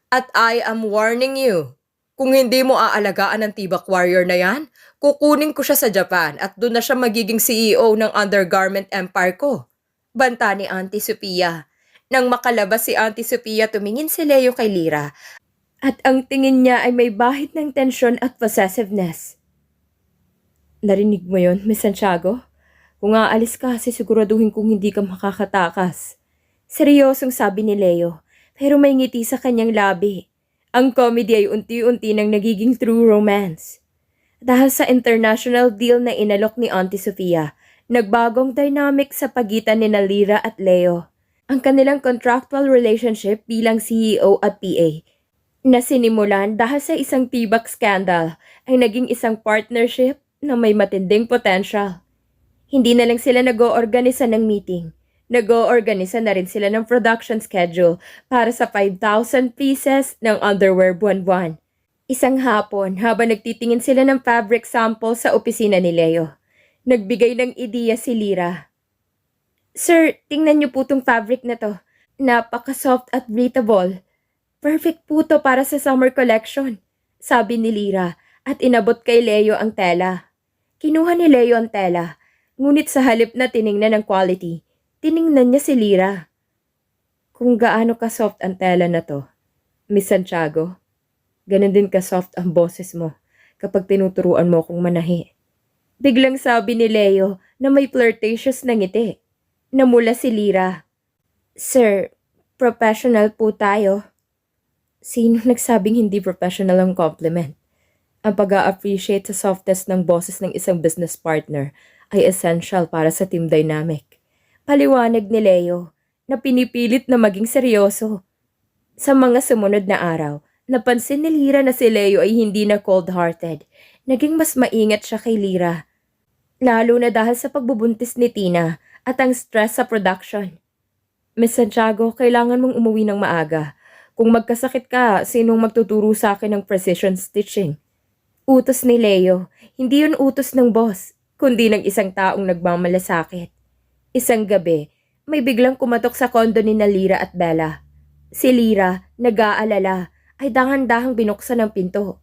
At I am warning you. Kung hindi mo aalagaan ang Tibak Warrior na yan, kukunin ko siya sa Japan at doon na siya magiging CEO ng undergarment empire ko. Banta ni Auntie Sophia. Nang makalabas si Auntie Sophia, tumingin si Leo kay Lira at ang tingin niya ay may bahid ng tensyon at possessiveness. Narinig mo yon, Miss Santiago? Kung aalis ka, siguraduhin kong hindi ka makakatakas. Seryosong sabi ni Leo, pero may ngiti sa kanyang labi. Ang comedy ay unti-unti nang nagiging true romance. Dahil sa international deal na inalok ni Auntie Sophia, nagbagong dynamic sa pagitan ni Lira at Leo. Ang kanilang contractual relationship bilang CEO at PA, na sinimulan dahil sa isang tibak scandal, ay naging isang partnership na may matinding potential. Hindi na lang sila nag-oorganisa ng meeting. Nag-oorganisa na rin sila ng production schedule para sa 5,000 pieces ng underwear buwan-buwan. Isang hapon habang nagtitingin sila ng fabric sample sa opisina ni Leo, Nagbigay ng ideya si Lyra. Sir, tingnan niyo po tong fabric na to. Napaka-soft at breathable. Perfect po to para sa summer collection, sabi ni Lyra at inabot kay Leo ang tela. Kinuha ni Leo ang tela, ngunit sa halip na tiningnan ang quality, tiningnan niya si Lyra. Kung gaano ka-soft ang tela na to, Miss Santiago, ganun din ka-soft ang boses mo kapag tinuturuan mo akong manahi. Biglang sabi ni Leo na may flirtatious na ngiti. Namula si Lyra. Sir, professional po tayo. Sino nagsabing hindi professional ang compliment? Ang pag-a-appreciate sa softness ng boses ng isang business partner ay essential para sa team dynamic. Paliwanag ni Leo na pinipilit na maging seryoso. Sa mga sumunod na araw, napansin ni Lyra na si Leo ay hindi na cold-hearted. Naging mas maingat siya kay Lyra. Lalo na dahil sa pagbubuntis ni Tina at ang stress sa production. Miss Santiago, kailangan mong umuwi ng maaga. Kung magkasakit ka, sinong magtuturo sa akin ng precision stitching? Utos ni Leo, hindi yun utos ng boss, kundi ng isang taong nagmamalasakit. Isang gabi, may biglang kumatok sa kondo ni Lyra at Bella. Si Lyra, nag-aalala, ay dahan-dahang binuksan ang pinto.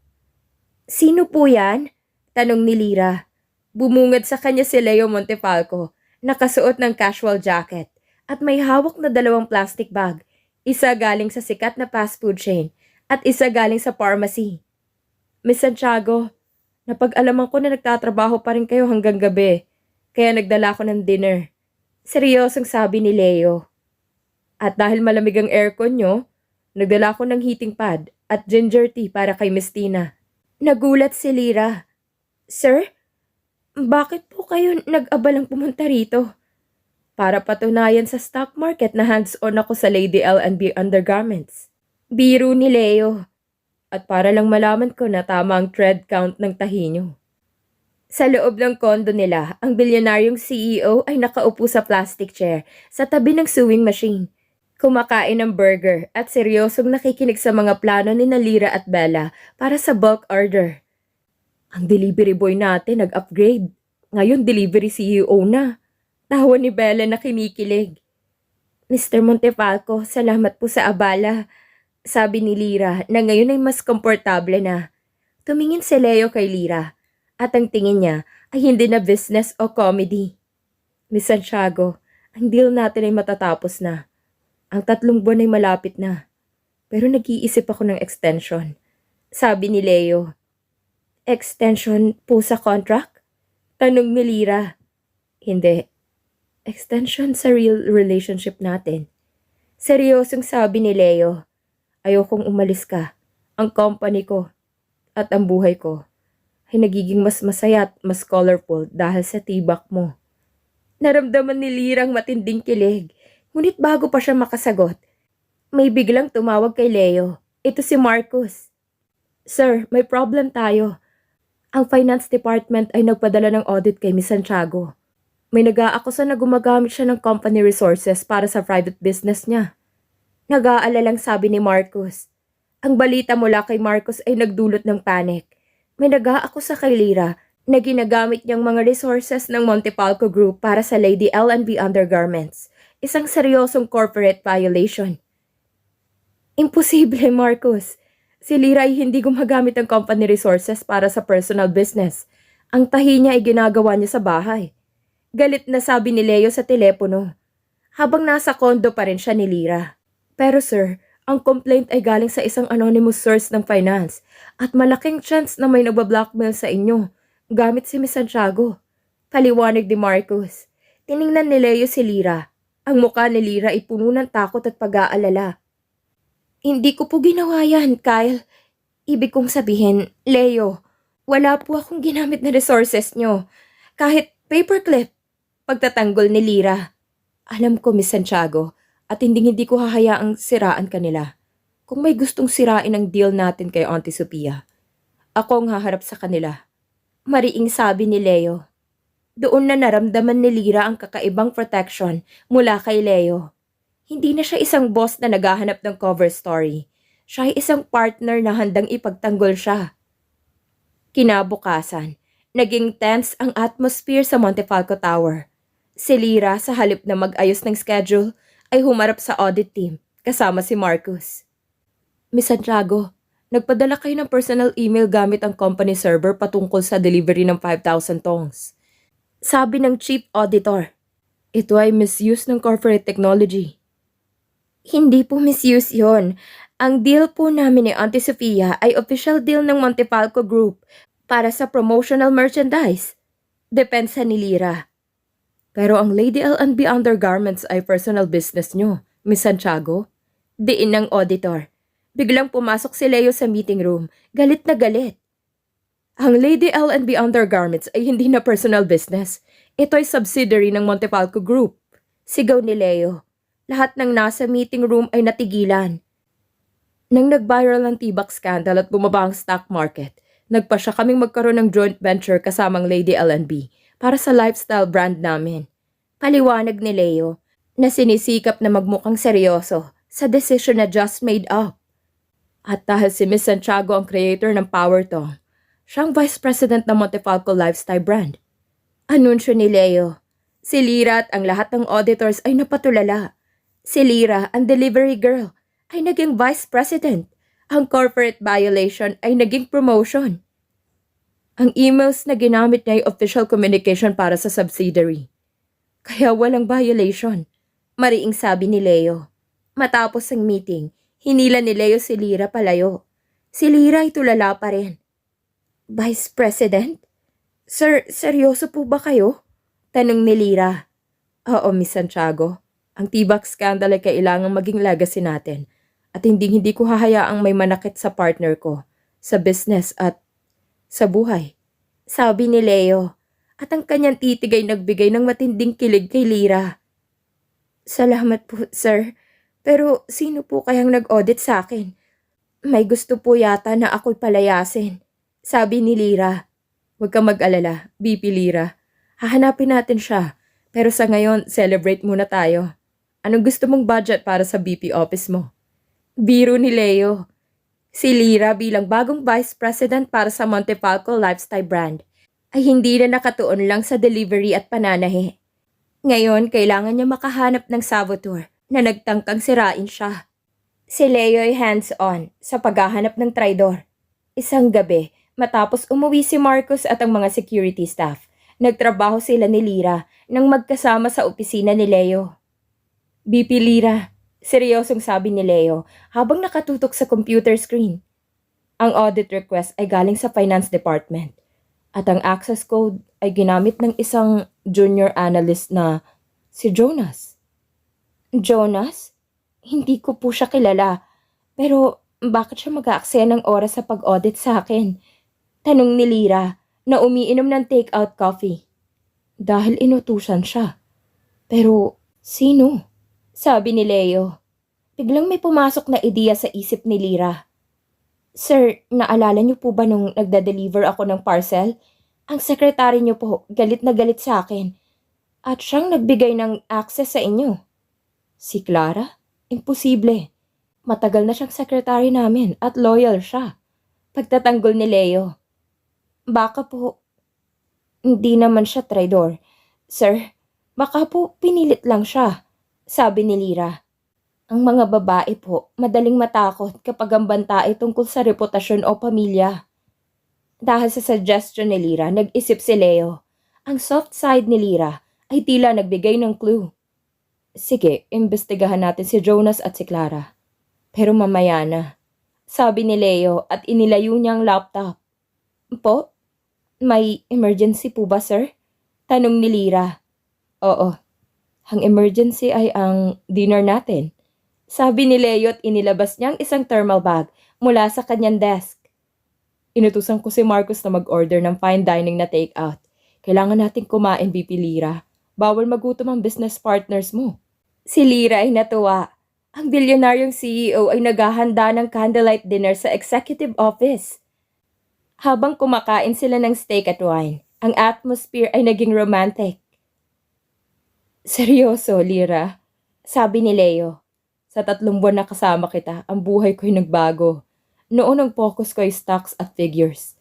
Sino po yan? Tanong ni Lyra. Bumungad sa kanya si Leo Montefalco, nakasuot ng casual jacket at may hawak na 2 plastic bag, isa galing sa sikat na fast food chain at isa galing sa pharmacy. Miss Santiago, napag-alaman ko na nagtatrabaho pa rin kayo hanggang gabi, kaya nagdala ko ng dinner. Seryosong sabi ni Leo. At dahil malamig ang aircon nyo, nagdala ko ng heating pad at ginger tea para kay Miss Tina. Nagulat si Lyra. Sir? Bakit po kayo nag-abalang pumunta rito? Para patunayan sa stock market na hands-on ako sa Lady L&B undergarments. Biro ni Leo. At para lang malaman ko na tama ang thread count ng tahi nyo. Sa loob ng kondo nila, ang bilyonaryong CEO ay nakaupo sa plastic chair sa tabi ng sewing machine. Kumakain ng burger at seryosong nakikinig sa mga plano ni Lyra at Bella para sa bulk order. Ang delivery boy natin nag-upgrade. Ngayon delivery CEO na. Tawa ni Bella na kinikilig. Mr. Montefalco, salamat po sa abala. Sabi ni Lyra na ngayon ay mas komportable na. Tumingin si Leo kay Lyra at ang tingin niya ay hindi na business o comedy. Miss Santiago, ang deal natin ay matatapos na. Ang 3 buwan ay malapit na. Pero nag-iisip ako ng extension. Sabi ni Leo. Extension po sa contract? Tanong ni Lyra. Hindi. Extension sa real relationship natin. Seryosong sabi ni Leo. Ayokong umalis ka. Ang company ko at ang buhay ko ay nagiging mas masaya at mas colorful dahil sa tibak mo. Naramdaman ni Lyra ang matinding kilig. Ngunit bago pa siya makasagot, may biglang tumawag kay Leo. Ito si Marcus. Sir, may problem tayo. Ang finance department ay nagpadala ng audit kay Miss Santiago. May nag-aakusa na gumagamit siya ng company resources para sa private business niya. Nag-aalalang sabi ni Marcus. Ang balita mula kay Marcus ay nagdulot ng panic. May nag-aakusa kay Lyra na ginagamit niyang mga resources ng Montefalco Group para sa Lady L&B undergarments. Isang seryosong corporate violation. Imposible, Marcus. Si Lyra ay hindi gumagamit ng company resources para sa personal business. Ang tahi niya ay ginagawa niya sa bahay. Galit na sabi ni Leo sa telepono. Habang nasa kondo pa rin siya ni Lyra. Pero sir, ang complaint ay galing sa isang anonymous source ng finance at malaking chance na may nagbablockmail sa inyo gamit si Miss Santiago. Paliwanag ni Marcus. Tiningnan ni Leo si Lyra. Ang mukha ni Lyra ay puno ng takot at pag-aalala. Hindi ko po ginawa yan, Kyle. Ibig kong sabihin, Leo, wala po akong ginamit na resources nyo. Kahit paperclip. Pagtatanggol ni Lyra. Alam ko, Miss Santiago, at hindi ko hahayaang siraan kanila. Kung may gustong sirain ang deal natin kay Auntie Sophia, ako ang haharap sa kanila. Mariing sabi ni Leo. Doon na naramdaman ni Lyra ang kakaibang protection mula kay Leo. Hindi na siya isang boss na naghahanap ng cover story. Siya ay isang partner na handang ipagtanggol siya. Kinabukasan, Naging tense ang atmosphere sa Montefalco Tower. Si Lyra, sa halip na mag-ayos ng schedule, ay humarap sa audit team kasama si Marcus. Miss Santiago, nagpadala kayo ng personal email gamit ang company server patungkol sa delivery ng 5,000 tongs. Sabi ng chief auditor, ito ay misuse ng corporate technology. Hindi po misuse yon. Ang deal po namin ni Auntie Sofia ay official deal ng Montefalco Group para sa promotional merchandise. Depensa ni Lyra. Pero ang Lady L&B Undergarments ay personal business nyo, Miss Santiago. Diin ng auditor. Biglang pumasok si Leo sa meeting room, galit na galit. Ang Lady L&B Undergarments ay hindi na personal business. Ito ay subsidiary ng Montefalco Group. Sigaw ni Leo. Lahat ng nasa meeting room ay natigilan. Nang nag-viral ang T-Box scandal at bumaba ang stock market, nagpa siya kaming magkaroon ng joint venture kasamang Lady L&B para sa lifestyle brand namin. Paliwanag ni Leo na sinisikap na magmukhang seryoso sa decision na just made up. At dahil si Miss Santiago ang creator ng Power Tong, siyang vice president ng Montefalco lifestyle brand. Anunsyo ni Leo. Si Lyra at ang lahat ng auditors ay napatulala. Si Lyra, ang delivery girl, ay naging vice president. Ang corporate violation ay naging promotion. Ang emails na ginamit niya ay official communication para sa subsidiary. Kaya walang violation, mariing sabi ni Leo. Matapos ang meeting, hinila ni Leo si Lyra palayo. Si Lyra ay tulala pa rin. Vice President? Sir, seryoso po ba kayo? Tanong ni Lyra. Oo, Miss Santiago. Ang T-Box scandal ay kailangang maging legacy natin. At hindi ko hahayaang may manakit sa partner ko, sa business at sa buhay. Sabi ni Leo. At ang kanyang titig ay nagbigay ng matinding kilig kay Lyra. Salamat po, sir. Pero sino po kayang nag-audit sa akin? May gusto po yata na ako'y palayasin. Sabi ni Lyra. Huwag kang mag-alala, BP Lyra. Hahanapin natin siya. Pero sa ngayon, celebrate muna tayo. Anong gusto mong budget para sa BP office mo? Biro ni Leo. Si Lyra bilang bagong vice president para sa Montefalco lifestyle brand ay hindi na nakatuon lang sa delivery at pananahi. Ngayon, kailangan niya makahanap ng saboteur na nagtangkang sirain siya. Si Leo ay hands-on sa paghahanap ng traidor. Isang gabi, matapos umuwi si Marcus at ang mga security staff, nagtrabaho sila ni Lyra nang magkasama sa opisina ni Leo. BP Lyra, seryosong sabi ni Leo habang nakatutok sa computer screen. Ang audit request ay galing sa finance department at ang access code ay ginamit ng isang junior analyst na si Jonas. Jonas? Hindi ko po siya kilala. Pero bakit siya mag-aaksaya ng oras sa pag-audit sa akin? Tanong ni Lyra na umiinom ng take-out coffee. Dahil inutusan siya. Pero sino? Sabi ni Leo. Biglang may pumasok na ideya sa isip ni Lyra. Sir, naalala niyo po ba nung nagda-deliver ako ng parcel? Ang sekretary niyo po, galit na galit sa akin. At siyang nagbigay ng access sa inyo. Si Clara? Imposible. Matagal na siyang sekretary namin at loyal siya. Pagtatanggol ni Leo. Baka po, hindi naman siya traidor. Sir, baka po pinilit lang siya. Sabi ni Lyra. Ang mga babae po, madaling matakot kapag ang banta ay tungkol sa reputasyon o pamilya. Dahil sa suggestion ni Lyra, nag-isip si Leo. Ang soft side ni Lyra ay tila nagbigay ng clue. Sige, imbestigahan natin si Jonas at si Clara. Pero mamaya na. Sabi ni Leo at inilayo niya ang laptop. Po? May emergency po ba, sir? Tanong ni Lyra. Oo. Ang emergency ay ang dinner natin. Sabi ni Leo at inilabas niya ang isang thermal bag mula sa kanyang desk. Inutusan ko si Marcus na mag-order ng fine dining na take-out. Kailangan nating kumain, BP Lyra. Bawal magutom ang business partners mo. Si Lyra ay natuwa. Ang bilyonaryong CEO ay naghahanda ng candlelight dinner sa executive office. Habang kumakain sila ng steak at wine, ang atmosphere ay naging romantic. Seryoso, Lyra? Sabi ni Leo. Sa 3 buwan na kasama kita, ang buhay ko'y nagbago. Noon ang focus ko ay stocks at figures.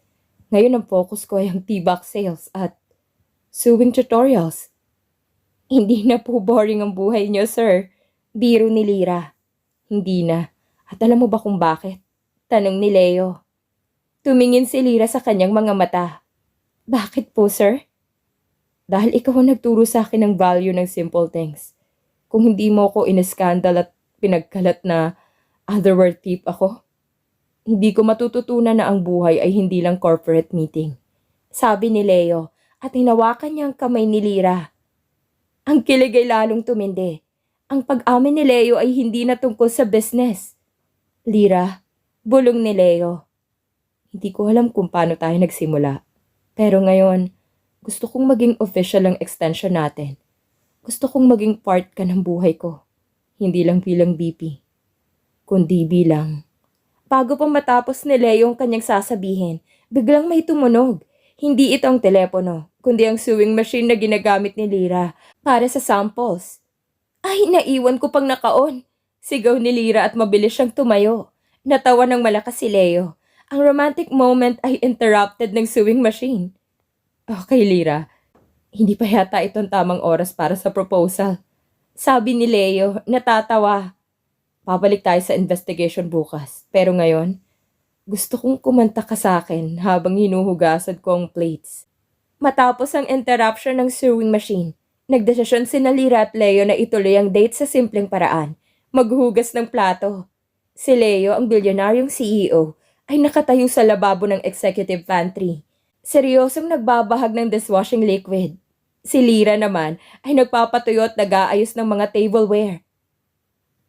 Ngayon ang focus ko ay ang T-Box sales at sewing tutorials. Hindi na po boring ang buhay niyo, sir. Biro ni Lira. Hindi na. At alam mo ba kung bakit? Tanong ni Leo. Tumingin si Lira sa kanyang mga mata. Bakit po, sir? Dahil ikaw ang nagturo sa akin ng value ng simple things. Kung hindi mo ko iniskandal at pinagkalat na otherworld tip ako, hindi ko matututunan na ang buhay ay hindi lang corporate meeting. Sabi ni Leo at hinawakan niya ang kamay ni Lira. Ang kilig ay lalong tumindi. Ang pag-amin ni Leo ay hindi na tungkol sa business. Lira, bulong ni Leo. Hindi ko alam kung paano tayo nagsimula. Pero ngayon, gusto kong maging official ang extension natin. Gusto kong maging part ka ng buhay ko. Hindi lang bilang VP, kundi bilang... Bago pa matapos ni Leo ang kanyang sasabihin, biglang may tumunog. Hindi ito ang telepono, kundi ang sewing machine na ginagamit ni Lira para sa samples. Ay, naiwan ko pang nakaon. Sigaw ni Lira at mabilis siyang tumayo. Natawa ng malakas si Leo. Ang romantic moment ay interrupted ng sewing machine. Okay, Lira. Hindi pa yata itong tamang oras para sa proposal. Sabi ni Leo, natatawa. Pabalik tayo sa investigation bukas. Pero ngayon, gusto kong kumanta ka sa akin habang hinuhugasan ko ang plates. Matapos ang interruption ng sewing machine, nagdesisyon sina Lira at Leo na ituloy ang date sa simpleng paraan, maghugas ng plato. Si Leo, ang bilyonaryong CEO, ay nakatayo sa lababo ng executive pantry. Seryosong nagbabahag ng dishwashing liquid. Si Lira naman ay nagpapatuyo at nag-aayos ng mga tableware.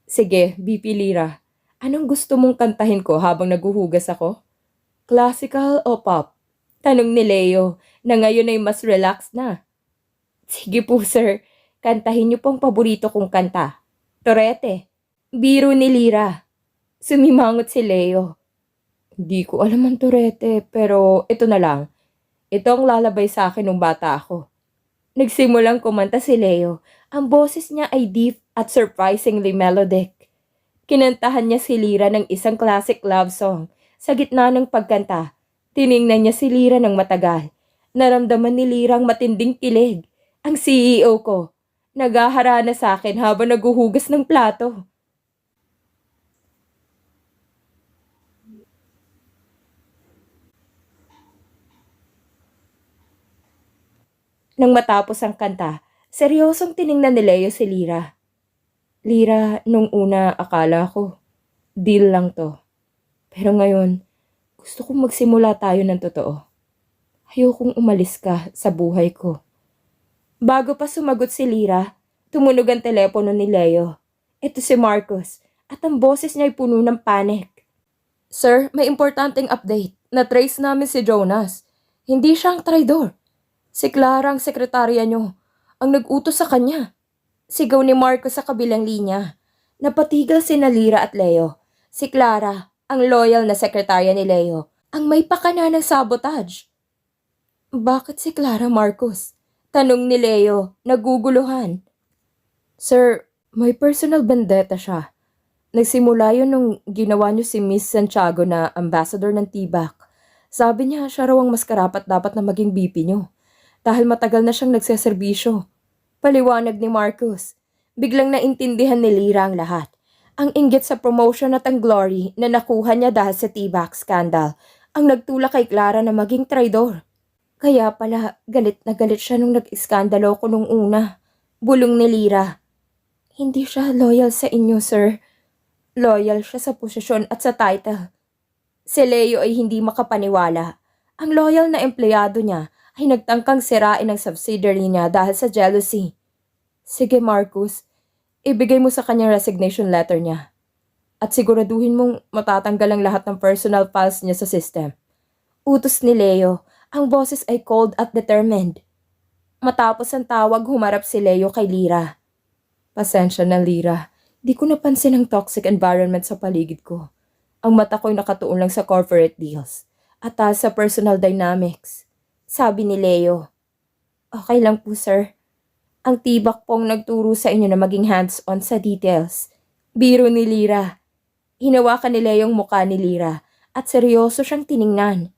Sige, BP Lira, anong gusto mong kantahin ko habang naguhugas ako? Classical o pop? Tanong ni Leo na ngayon ay mas relaxed na. Sige po sir, kantahin niyo pong paborito kong kanta. Torete. Biro ni Lira. Sumimangot si Leo. Hindi ko alam ang torete pero ito na lang. Ito ang lalabay sa akin nung bata ako. Nagsimulang kumanta si Leo. Ang boses niya ay deep at surprisingly melodic. Kinantahan niya si Lira ng isang classic love song. Sa gitna ng pagkanta, tiningnan niya si Lira ng matagal. Naramdaman ni Lira ang matinding kilig. Ang CEO ko, naghaharana sa akin habang naguhugas ng plato. Nang matapos ang kanta, seryosong tiningnan ni Leo si Lira. Lira, nung una akala ko, deal lang to. Pero ngayon, gusto kong magsimula tayo ng totoo. Ayokong umalis ka sa buhay ko. Bago pa sumagot si Lira, tumunog ang telepono ni Leo. Ito si Marcos at ang boses niya ay puno ng panic. Sir, may importanteng update. Na-trace namin si Jonas. Hindi siya ang traidor. Si Clara ang sekretarya niyo, ang nag-utos sa kanya. Sigaw ni Marcos sa kabilang linya. Napatigal si Lira at Leo. Si Clara, ang loyal na sekretarya ni Leo, ang may pakana ng sabotage. Bakit si Clara, Marcos? Tanong ni Leo, naguguluhan. Sir, may personal vendetta siya. Nagsimula yun nung ginawa niyo si Miss Santiago na ambassador ng TBAC. Sabi niya siya raw ang mas karapat dapat na maging BP niyo. Dahil matagal na siyang nagseserbisyo. Paliwanag ni Marcos. Biglang naintindihan ni Lira ang lahat. Ang inggit sa promotion at ang glory na nakuha niya dahil sa TBAC scandal ang nagtulak kay Clara na maging traidor. Kaya pala galit na galit siya nung nag-iskandalo ko nung una. Bulong ni Lira. Hindi siya loyal sa inyo, sir. Loyal siya sa posisyon at sa title. Si Leo ay hindi makapaniwala. Ang loyal na empleyado niya ay nagtangkang sirain ang subsidiary niya dahil sa jealousy. Sige Marcus, ibigay mo sa kanyang resignation letter niya. At siguraduhin mong matatanggal ang lahat ng personal files niya sa system. Utos ni Leo, ang boses ay cold at determined. Matapos ang tawag, humarap si Leo kay Lira. Pasensya na Lira, di ko napansin ang toxic environment sa paligid ko. Ang mata ko'y nakatuon lang sa corporate deals at sa personal dynamics. Sabi ni Leo. Okay lang po sir. Ang tibak pong nagturo sa inyo na maging hands-on sa details. Biro ni Lira. Hinawakan ni Leo ang mukha ni Lira at seryoso siyang tiningnan.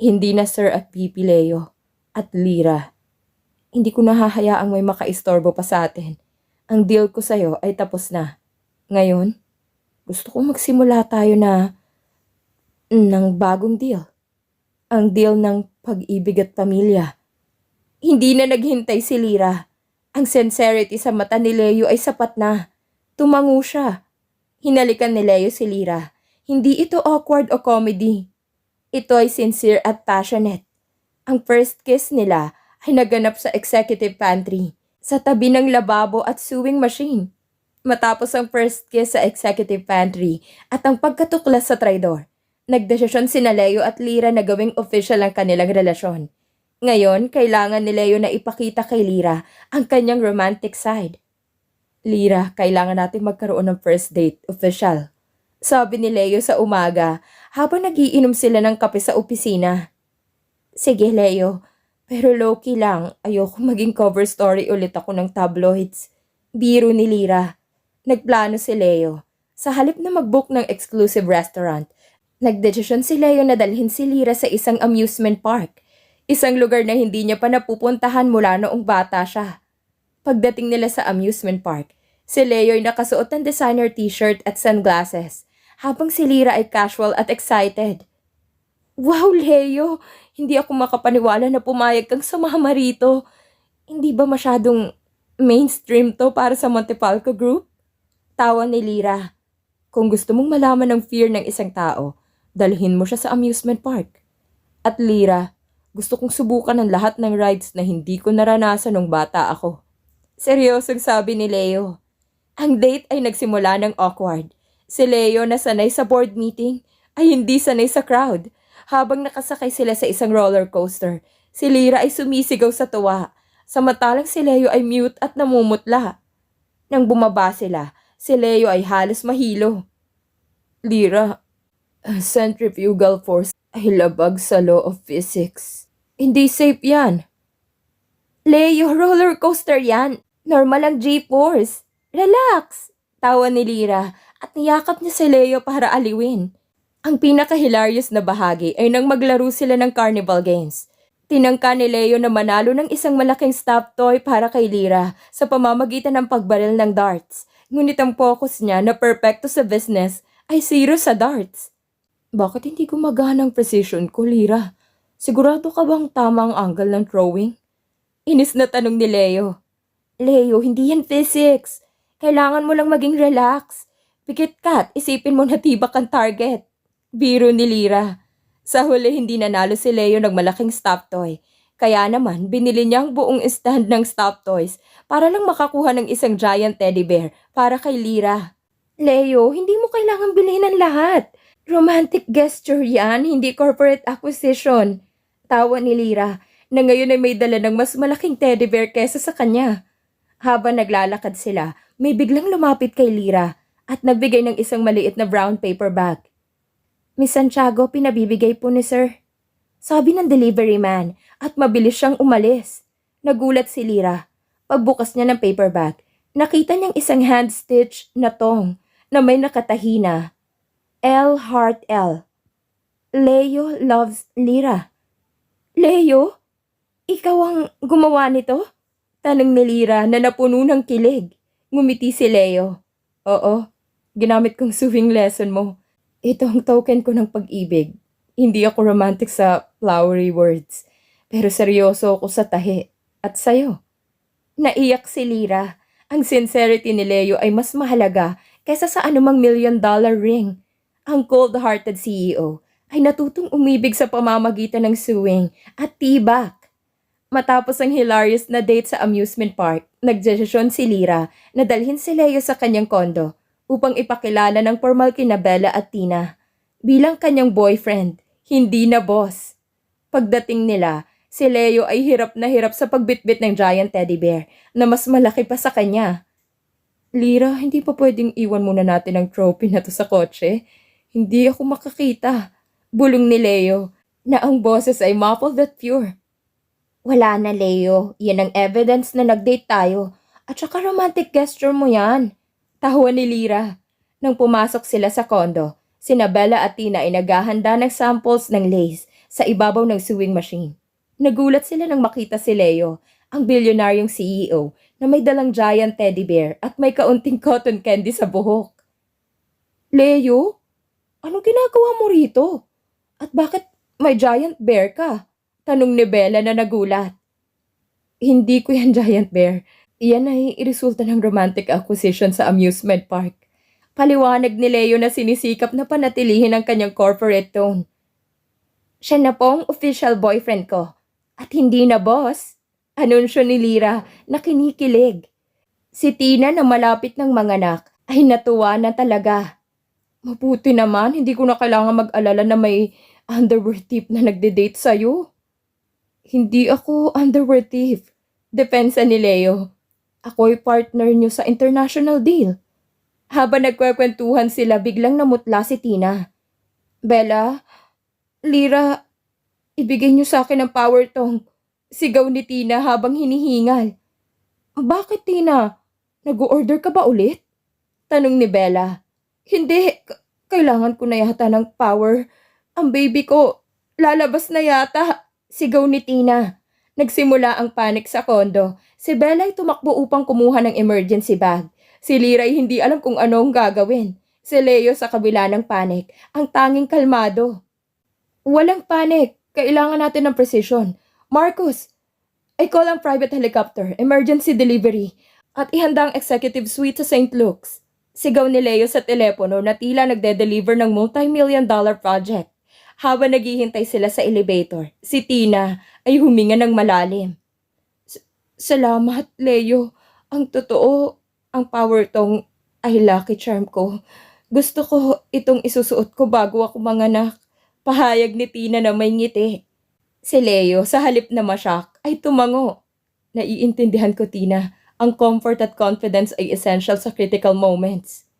Hindi na Sir at VP Leo. At Lyra. Hindi ko nahahayaang may makaistorbo pa sa atin. Ang deal ko sa'yo ay tapos na. Ngayon, gusto kong magsimula tayo ng bagong deal. Ang deal ng pag-ibig at pamilya. Hindi na naghintay si Lyra. Ang sincerity sa mata ni Leo ay sapat na. Tumango siya. Hinalikan ni Leo si Lyra. Hindi ito awkward o comedy. Ito ay sincere at passionate. Ang first kiss nila ay naganap sa executive pantry, sa tabi ng lababo at sewing machine. Matapos ang first kiss sa executive pantry at ang pagkatuklas sa traidor, nagdesisyon sina Leo at Lyra na gawing official ang kanilang relasyon. Ngayon, kailangan ni Leo na ipakita kay Lyra ang kanyang romantic side. Lyra, kailangan natin magkaroon ng first date, official. Sabi ni Leo sa umaga habang nagiinom sila ng kape sa opisina. Sige Leo, pero low-key lang, ayoko maging cover story ulit ako ng tabloids. Biro ni Lyra. Nagplano si Leo. Sa halip na mag-book ng exclusive restaurant, nagdesisyon si Leo na dalhin si Lyra sa isang amusement park. Isang lugar na hindi niya pa napupuntahan mula noong bata siya. Pagdating nila sa amusement park, si Leo ay nakasuot ng designer t-shirt at sunglasses, habang si Lyra ay casual at excited. Wow, Leo! Hindi ako makapaniwala na pumayag kang sumama rito. Hindi ba masyadong mainstream to para sa Montefalco Group? Tawa ni Lyra. Kung gusto mong malaman ng fear ng isang tao, dalhin mo siya sa amusement park. At Lyra, gusto kong subukan ang lahat ng rides na hindi ko naranasan nung bata ako. Seryosong sabi ni Leo. Ang date ay nagsimula ng awkward. Si Leo na sanay sa board meeting ay hindi sanay sa crowd. Habang nakasakay sila sa isang roller coaster, si Lyra ay sumisigaw sa tuwa. Samantalang si Leo ay mute at namumutla. Nang bumaba sila, si Leo ay halos mahilo. Lyra, centrifugal force ay labag sa law of physics. Hindi safe yan. Leo, roller coaster yan. Normal ang G-force. Relax! Tawa ni Lyra at niyakap niya si Leo para aliwin. Ang pinaka-hilarious na bahagi ay nang maglaro sila ng carnival games. Tinangka ni Leo na manalo ng isang malaking stuffed toy para kay Lyra sa pamamagitan ng pagbaril ng darts. Ngunit ang focus niya na perfecto sa business ay zero sa darts. Bakit hindi gumagana ang precision ko, Lyra? Sigurado ka bang tama ang angle ng throwing? Inis na tanong ni Leo. Leo, hindi yan physics. Kailangan mo lang maging relax. Pikit ka at isipin mo na tibak ang target. Biro ni Lyra. Sa huli hindi nanalo si Leo ng malaking stuffed toy. Kaya naman binili niya ang buong stand ng stuffed toys para lang makakuha ng isang giant teddy bear para kay Lyra. Leo, hindi mo kailangan bilhin ang lahat. Romantic gesture yan, hindi corporate acquisition. Tawa ni Lyra na ngayon ay may dala ng mas malaking teddy bear kesa sa kanya. Habang naglalakad sila, may biglang lumapit kay Lyra at nagbigay ng isang maliit na brown paper bag. Miss Santiago, pinabibigay po ni Sir. Sabi ng delivery man at mabilis siyang umalis. Nagulat si Lyra. Pagbukas niya ng paper bag, nakita niyang isang hand-stitch na tong na may nakatahi na L Heart L. Leo loves Lyra. Leo? Ikaw ang gumawa nito? Tanong ni Lyra na napuno ng kilig. Ngumiti si Leo. Oo, ginamit kong sewing lesson mo. Ito ang token ko ng pag-ibig. Hindi ako romantic sa flowery words, pero seryoso ako sa tahi at sayo. Naiyak si Lyra. Ang sincerity ni Leo ay mas mahalaga kaysa sa anumang $1,000,000 ring. Ang cold-hearted CEO ay natutong umibig sa pamamagitan ng sewing at tibak. Matapos ang hilarious na date sa amusement park, nagdesisyon si Lyra na dalhin si Leo sa kanyang kondo upang ipakilala ng formal kina Bella at Tina bilang kanyang boyfriend, hindi na boss. Pagdating nila, si Leo ay hirap na hirap sa pagbitbit ng giant teddy bear na mas malaki pa sa kanya. Lyra, hindi pa pwedeng iwan muna natin ang trophy na to sa kotse. Hindi ako makakita. Bulong ni Leo na ang boses ay muffled at pure. Wala na, Leo. Yan ang evidence na nag-date tayo. At saka romantic gesture mo yan. Tawa ni Lyra. Nang pumasok sila sa kondo, sina Bella at Tina ay naghahanda ng samples ng lace sa ibabaw ng sewing machine. Nagulat sila nang makita si Leo, ang bilyonaryong CEO, na may dalang giant teddy bear at may kaunting cotton candy sa buhok. Leo, anong ginagawa mo rito? At bakit may giant bear ka? Tanong ni Bella na nagulat. Hindi ko yan giant bear. Iyan ay resulta ng romantic acquisition sa amusement park. Paliwanag ni Leo na sinisikap na panatilihin ang kanyang corporate tone. Siya na po ang official boyfriend ko. At hindi na boss. Anunsyo ni Lyra na kinikilig. Si Tina na malapit ng manganak ay natuwa na talaga. Mabuti naman, hindi ko na kailangan mag-alala na may underwear thief na nagde-date sa'yo. Hindi ako underwear thief. Depensa ni Leo. Ako'y partner niyo sa international deal. Habang nagkwekwentuhan sila, biglang namutla si Tina. Bella, Lyra, ibigay niyo sa akin ang power tong. Sigaw ni Tina habang hinihingal. Bakit, Tina? Nag-order ka ba ulit? Tanong ni Bella. Hindi, kailangan ko na yata ng power. Ang baby ko, lalabas na yata. Sigaw ni Tina. Nagsimula ang panic sa kondo. Si Bella ay tumakbo upang kumuha ng emergency bag. Si Lyra ay hindi alam kung ano ang gagawin. Si Leo sa kabila ng panic, ang tanging kalmado. Walang panic. Kailangan natin ng precision. Marcus, I call ang private helicopter, emergency delivery, at ihanda ang executive suite sa St. Luke's. Sigaw ni Leo sa telepono na tila nagde-deliver ng multi-million-dollar project. Habang naghihintay sila sa elevator, si Tina ay huminga ng malalim. Salamat, Leo. Ang totoo, ang power tong ay lucky charm ko. Gusto ko itong isusuot ko bago ako manganak. Pahayag ni Tina na may ngiti. Si Leo, sa halip na masyak, ay tumango. Naiintindihan ko, Tina. Ang comfort at confidence ay essential sa critical moments.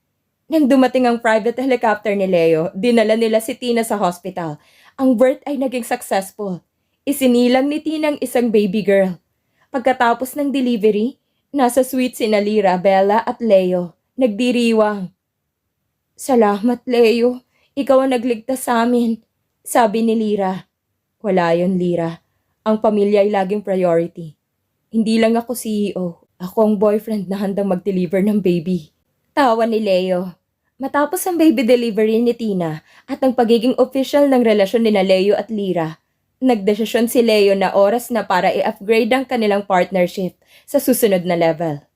Nang dumating ang private helicopter ni Leo, dinala nila si Tina sa hospital. Ang birth ay naging successful. Isinilang ni Tina ang isang baby girl. Pagkatapos ng delivery, nasa suite sina Lyra, Bella at Leo. Nagdiriwang. Salamat, Leo. Ikaw ang nagligtas sa amin. Sabi ni Lyra. Wala yun, Lyra. Ang pamilya ay laging priority. Hindi lang ako CEO. Ako ang boyfriend na handang mag-deliver ng baby. Tawa ni Leo. Matapos ang baby delivery ni Tina at ang pagiging official ng relasyon ni Leo at Lyra, nagdesisyon si Leo na oras na para i-upgrade ang kanilang partnership sa susunod na level.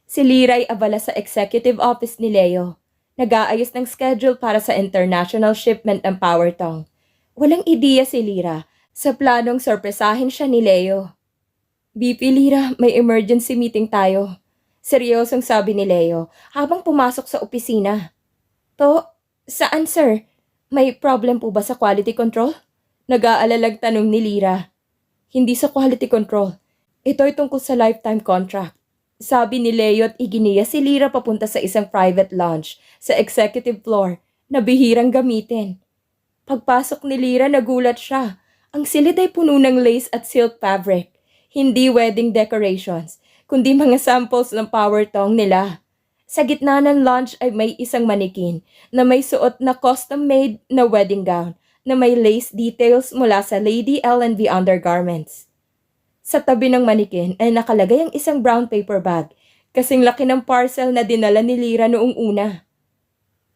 Si Lyra ay abala sa executive office ni Leo. Nag-aayos ng schedule para sa international shipment ng power tong. Walang ideya si Lyra sa planong sorpresahin siya ni Leo. BP Lyra, may emergency meeting tayo. Seryosong sabi ni Leo habang pumasok sa opisina. Saan sir? May problem po ba sa quality control? Nag-aalalang tanong ni Lyra. Hindi sa quality control. Ito ay tungkol sa lifetime contract. Sabi ni Leo at iginiya si Lyra papunta sa isang private lounge sa executive floor na bihirang gamitin. Pagpasok ni Lyra, nagulat siya. Ang silid ay puno ng lace at silk fabric. Hindi wedding decorations, kundi mga samples ng power tong nila. Sa gitna ng lounge ay may isang manikin na may suot na custom-made na wedding gown na may lace details mula sa Lady L&V undergarments. Sa tabi ng manikin ay nakalagay ang isang brown paper bag, kasing laki ng parcel na dinala ni Lyra noong una.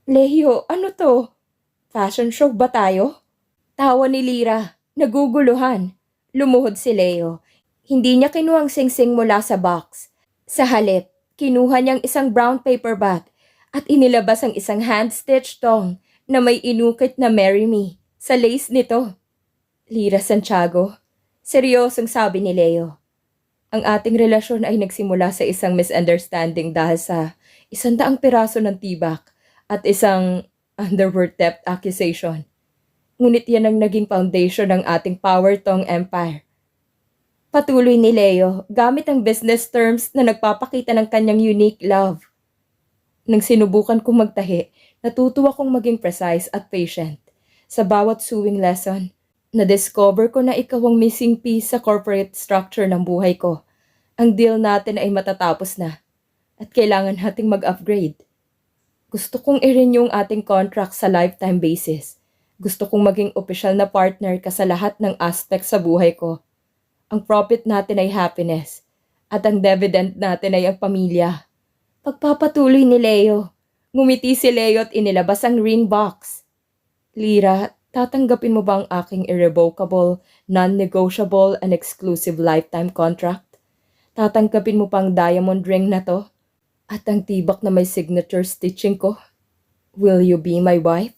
Leo, ano to? Fashion show ba tayo? Tawa ni Lyra, naguguluhan. Lumuhod si Leo. Hindi niya kinuhang singsing mula sa box. Sa halip, kinuha niyang isang brown paper bag at inilabas ang isang hand-stitched tong na may inukit na Marry Me sa lace nito. Lyra Santiago, seryosong sabi ni Leo. Ang ating relasyon ay nagsimula sa isang misunderstanding dahil sa 100 piraso ng tibak at isang underwear theft accusation. Ngunit yan ang naging foundation ng ating power tong empire. Patuloy ni Leo gamit ang business terms na nagpapakita ng kanyang unique love. Nang sinubukan kong magtahi, natutuwa kong maging precise at patient. Sa bawat sewing lesson, na-discover ko na ikaw ang missing piece sa corporate structure ng buhay ko. Ang deal natin ay matatapos na at kailangan nating mag-upgrade. Gusto kong i-renew ang ating contract sa lifetime basis Gusto kong maging opisyal na partner ka sa lahat ng aspect sa buhay ko. Ang profit natin ay happiness at ang dividend natin ay ang pamilya. Pagpapatuloy ni Leo. Ngumiti si Leo at inilabas ang ring box. Lira, tatanggapin mo ba ang aking irrevocable, non-negotiable, and exclusive lifetime contract? Tatanggapin mo pang diamond ring na to? At ang tibak na may signature stitching ko? Will you be my wife?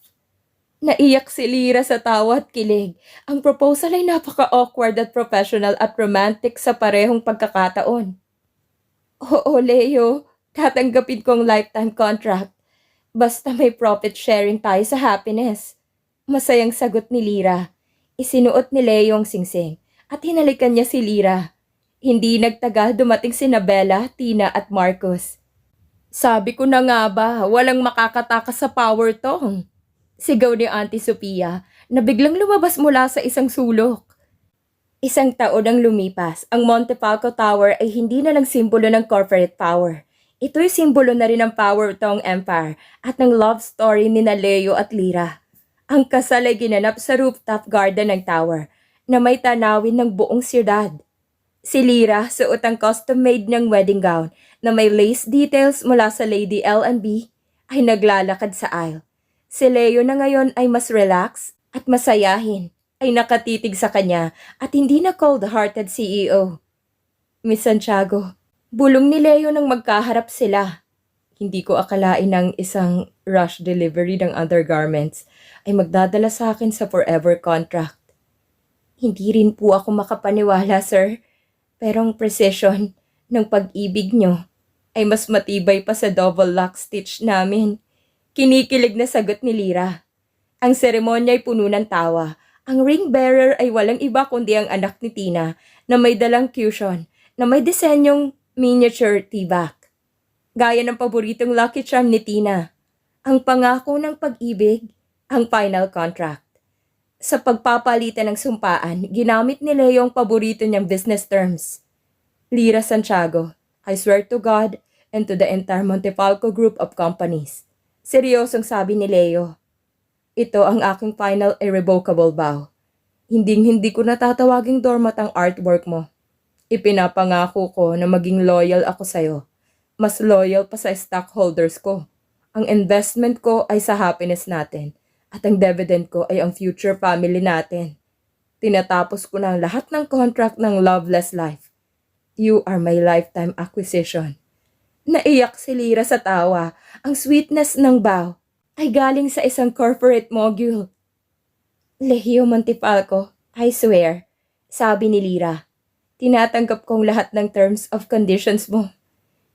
Naiyak si Lira sa tawa at kilig. Ang proposal ay napaka-awkward at professional at romantic sa parehong pagkakataon. Oo, Leo. Tatanggapin kong lifetime contract. Basta may profit sharing tayo sa happiness. Masayang sagot ni Lira. Isinuot ni Leo ang singsing at hinalikan niya si Lira. Hindi nagtagal dumating sina Bella, Tina at Marcos. Sabi ko na nga ba, walang makakatakas sa power tong. Sigaw ni Auntie Sophia na biglang lumabas mula sa isang sulok. Isang taon ang lumipas, ang Montefalco Tower ay hindi na lang simbolo ng corporate power. Ito'y simbolo na rin ng power tong empire at ng love story ni Leo at Lira. Ang kasal ay ginanap sa rooftop garden ng tower na may tanawin ng buong siyudad. Si Lira suot ang custom-made ng wedding gown na may lace details mula sa Lady L&B ay naglalakad sa aisle. Si Leo na ngayon ay mas relax at masayahin, ay nakatitig sa kanya at hindi na cold-hearted CEO. Miss Santiago, bulong ni Leo nang magkaharap sila. Hindi ko akalain ng isang rush delivery ng undergarments ay magdadala sa akin sa forever contract. Hindi rin po ako makapaniwala, sir. Pero ang precision ng pag-ibig nyo ay mas matibay pa sa double lock stitch namin. Kinikilig na sagot ni Lira. Ang seremonya ay puno ng tawa. Ang ring bearer ay walang iba kundi ang anak ni Tina na may dalang cushion na may disenyong miniature tibak. Gaya ng paboritong lucky charm ni Tina. Ang pangako ng pag-ibig, ang final contract. Sa pagpapalitan ng sumpaan, ginamit ni Leo ang paborito niyang business terms. Lira Santiago, I swear to God and to the entire Montefalco Group of Companies. Seryosong sabi ni Leo. Ito ang aking final irrevocable vow. Hindi ko natatawaging doormat ang artwork mo. Ipinapangako ko na maging loyal ako sa'yo. Mas loyal pa sa stockholders ko. Ang investment ko ay sa happiness natin at ang dividend ko ay ang future family natin. Tinatapos ko na ang lahat ng contract ng loveless life. You are my lifetime acquisition. Naiyak si Lira sa tawa. Ang sweetness ng vow ay galing sa isang corporate mogul. Leo Montefalco, I swear, sabi ni Lira. Tinatanggap kong lahat ng terms of conditions mo.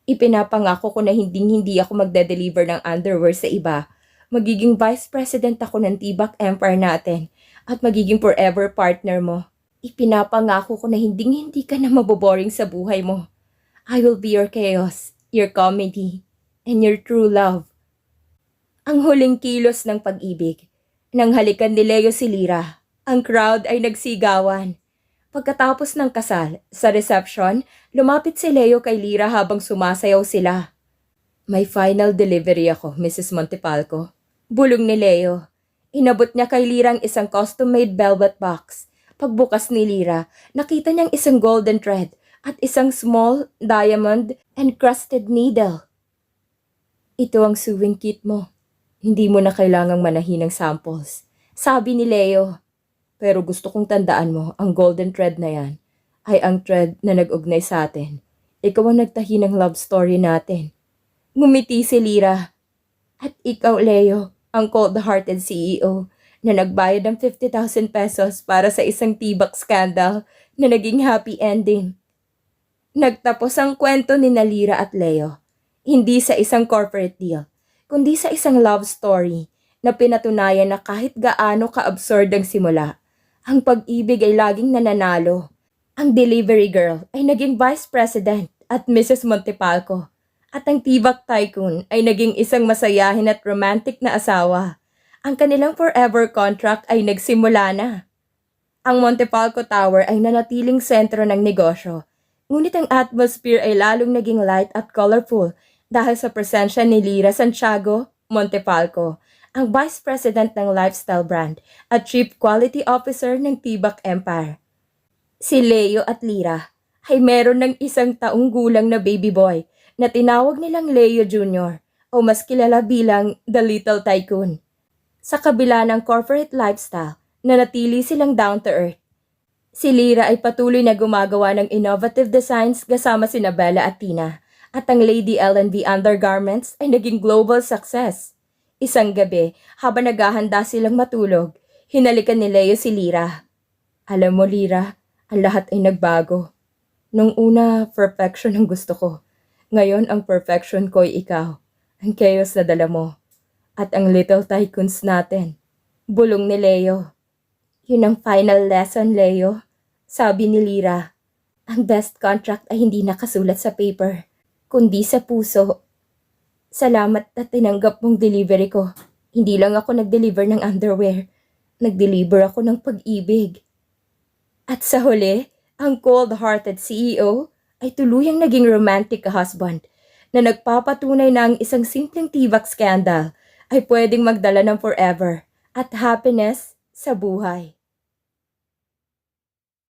Ipinapangako ko na hindi ako magde-deliver ng underwear sa iba. Magiging vice president ako ng Tibak Empire natin at magiging forever partner mo. Ipinapangako ko na hindi ka na maboboring sa buhay mo. I will be your chaos, your comedy, and your true love. Ang huling kilos ng pag-ibig. Nang halikan ni Leo si Lira, ang crowd ay nagsigawan. Pagkatapos ng kasal, sa reception, lumapit si Leo kay Lira habang sumasayaw sila. May final delivery ako, Mrs. Montefalco. Bulong ni Leo. Inabot niya kay Lira ang isang custom-made velvet box. Pagbukas ni Lira, nakita niyang isang golden thread at isang small diamond encrusted needle. Ito ang sewing kit mo. Hindi mo na kailangang manahin ng samples. Sabi ni Leo. Pero gusto kong tandaan mo, ang golden thread na yan ay ang thread na nag-ugnay sa atin. Ikaw ang nagtahi ng love story natin. Ngumiti si Lira. At ikaw, Leo, ang cold-hearted CEO na nagbayad ng 50,000 pesos para sa isang tibak scandal na naging happy ending. Nagtapos ang kwento ni Lira at Leo. Hindi sa isang corporate deal, kundi sa isang love story na pinatunayan na kahit gaano ka-absurd ang simula, ang pag-ibig ay laging nananalo. Ang delivery girl ay naging vice president at Mrs. Montefalco at ang tibak tycoon ay naging isang masayahin at romantic na asawa. Ang kanilang forever contract ay nagsimula na. Ang Montefalco Tower ay nanatiling sentro ng negosyo, ngunit ang atmosphere ay lalong naging light at colorful dahil sa presensya ni Lira Santiago Montefalco ang Vice President ng lifestyle brand at Chief Quality Officer ng Tibak Empire. Si Leo at Lyra ay meron ng 1 taong gulang na baby boy na tinawag nilang Leo Jr. o mas kilala bilang The Little Tycoon. Sa kabila ng corporate lifestyle, nanatili silang down to earth. Si Lyra ay patuloy na gumagawa ng innovative designs kasama sina Bella at Tina, at ang Lady L&B undergarments ay naging global success. Isang gabi, habang naghahanda silang matulog, hinalikan ni Leo si Lyra. Alam mo, Lyra, ang lahat ay nagbago. Nung una, perfection ang gusto ko. Ngayon, ang perfection ko ay ikaw. Ang chaos na dala mo. At ang little tycoons natin. Bulong ni Leo. Yun ang final lesson, Leo. Sabi ni Lyra. Ang best contract ay hindi nakasulat sa paper, kundi sa puso. Salamat na tinanggap mong delivery ko. Hindi lang ako nag-deliver ng underwear. Nag-deliver ako ng pag-ibig. At sa huli, ang cold-hearted CEO ay tuluyang naging romantic husband na nagpapatunay na ang isang simpleng tibak scandal ay pwedeng magdala ng forever at happiness sa buhay.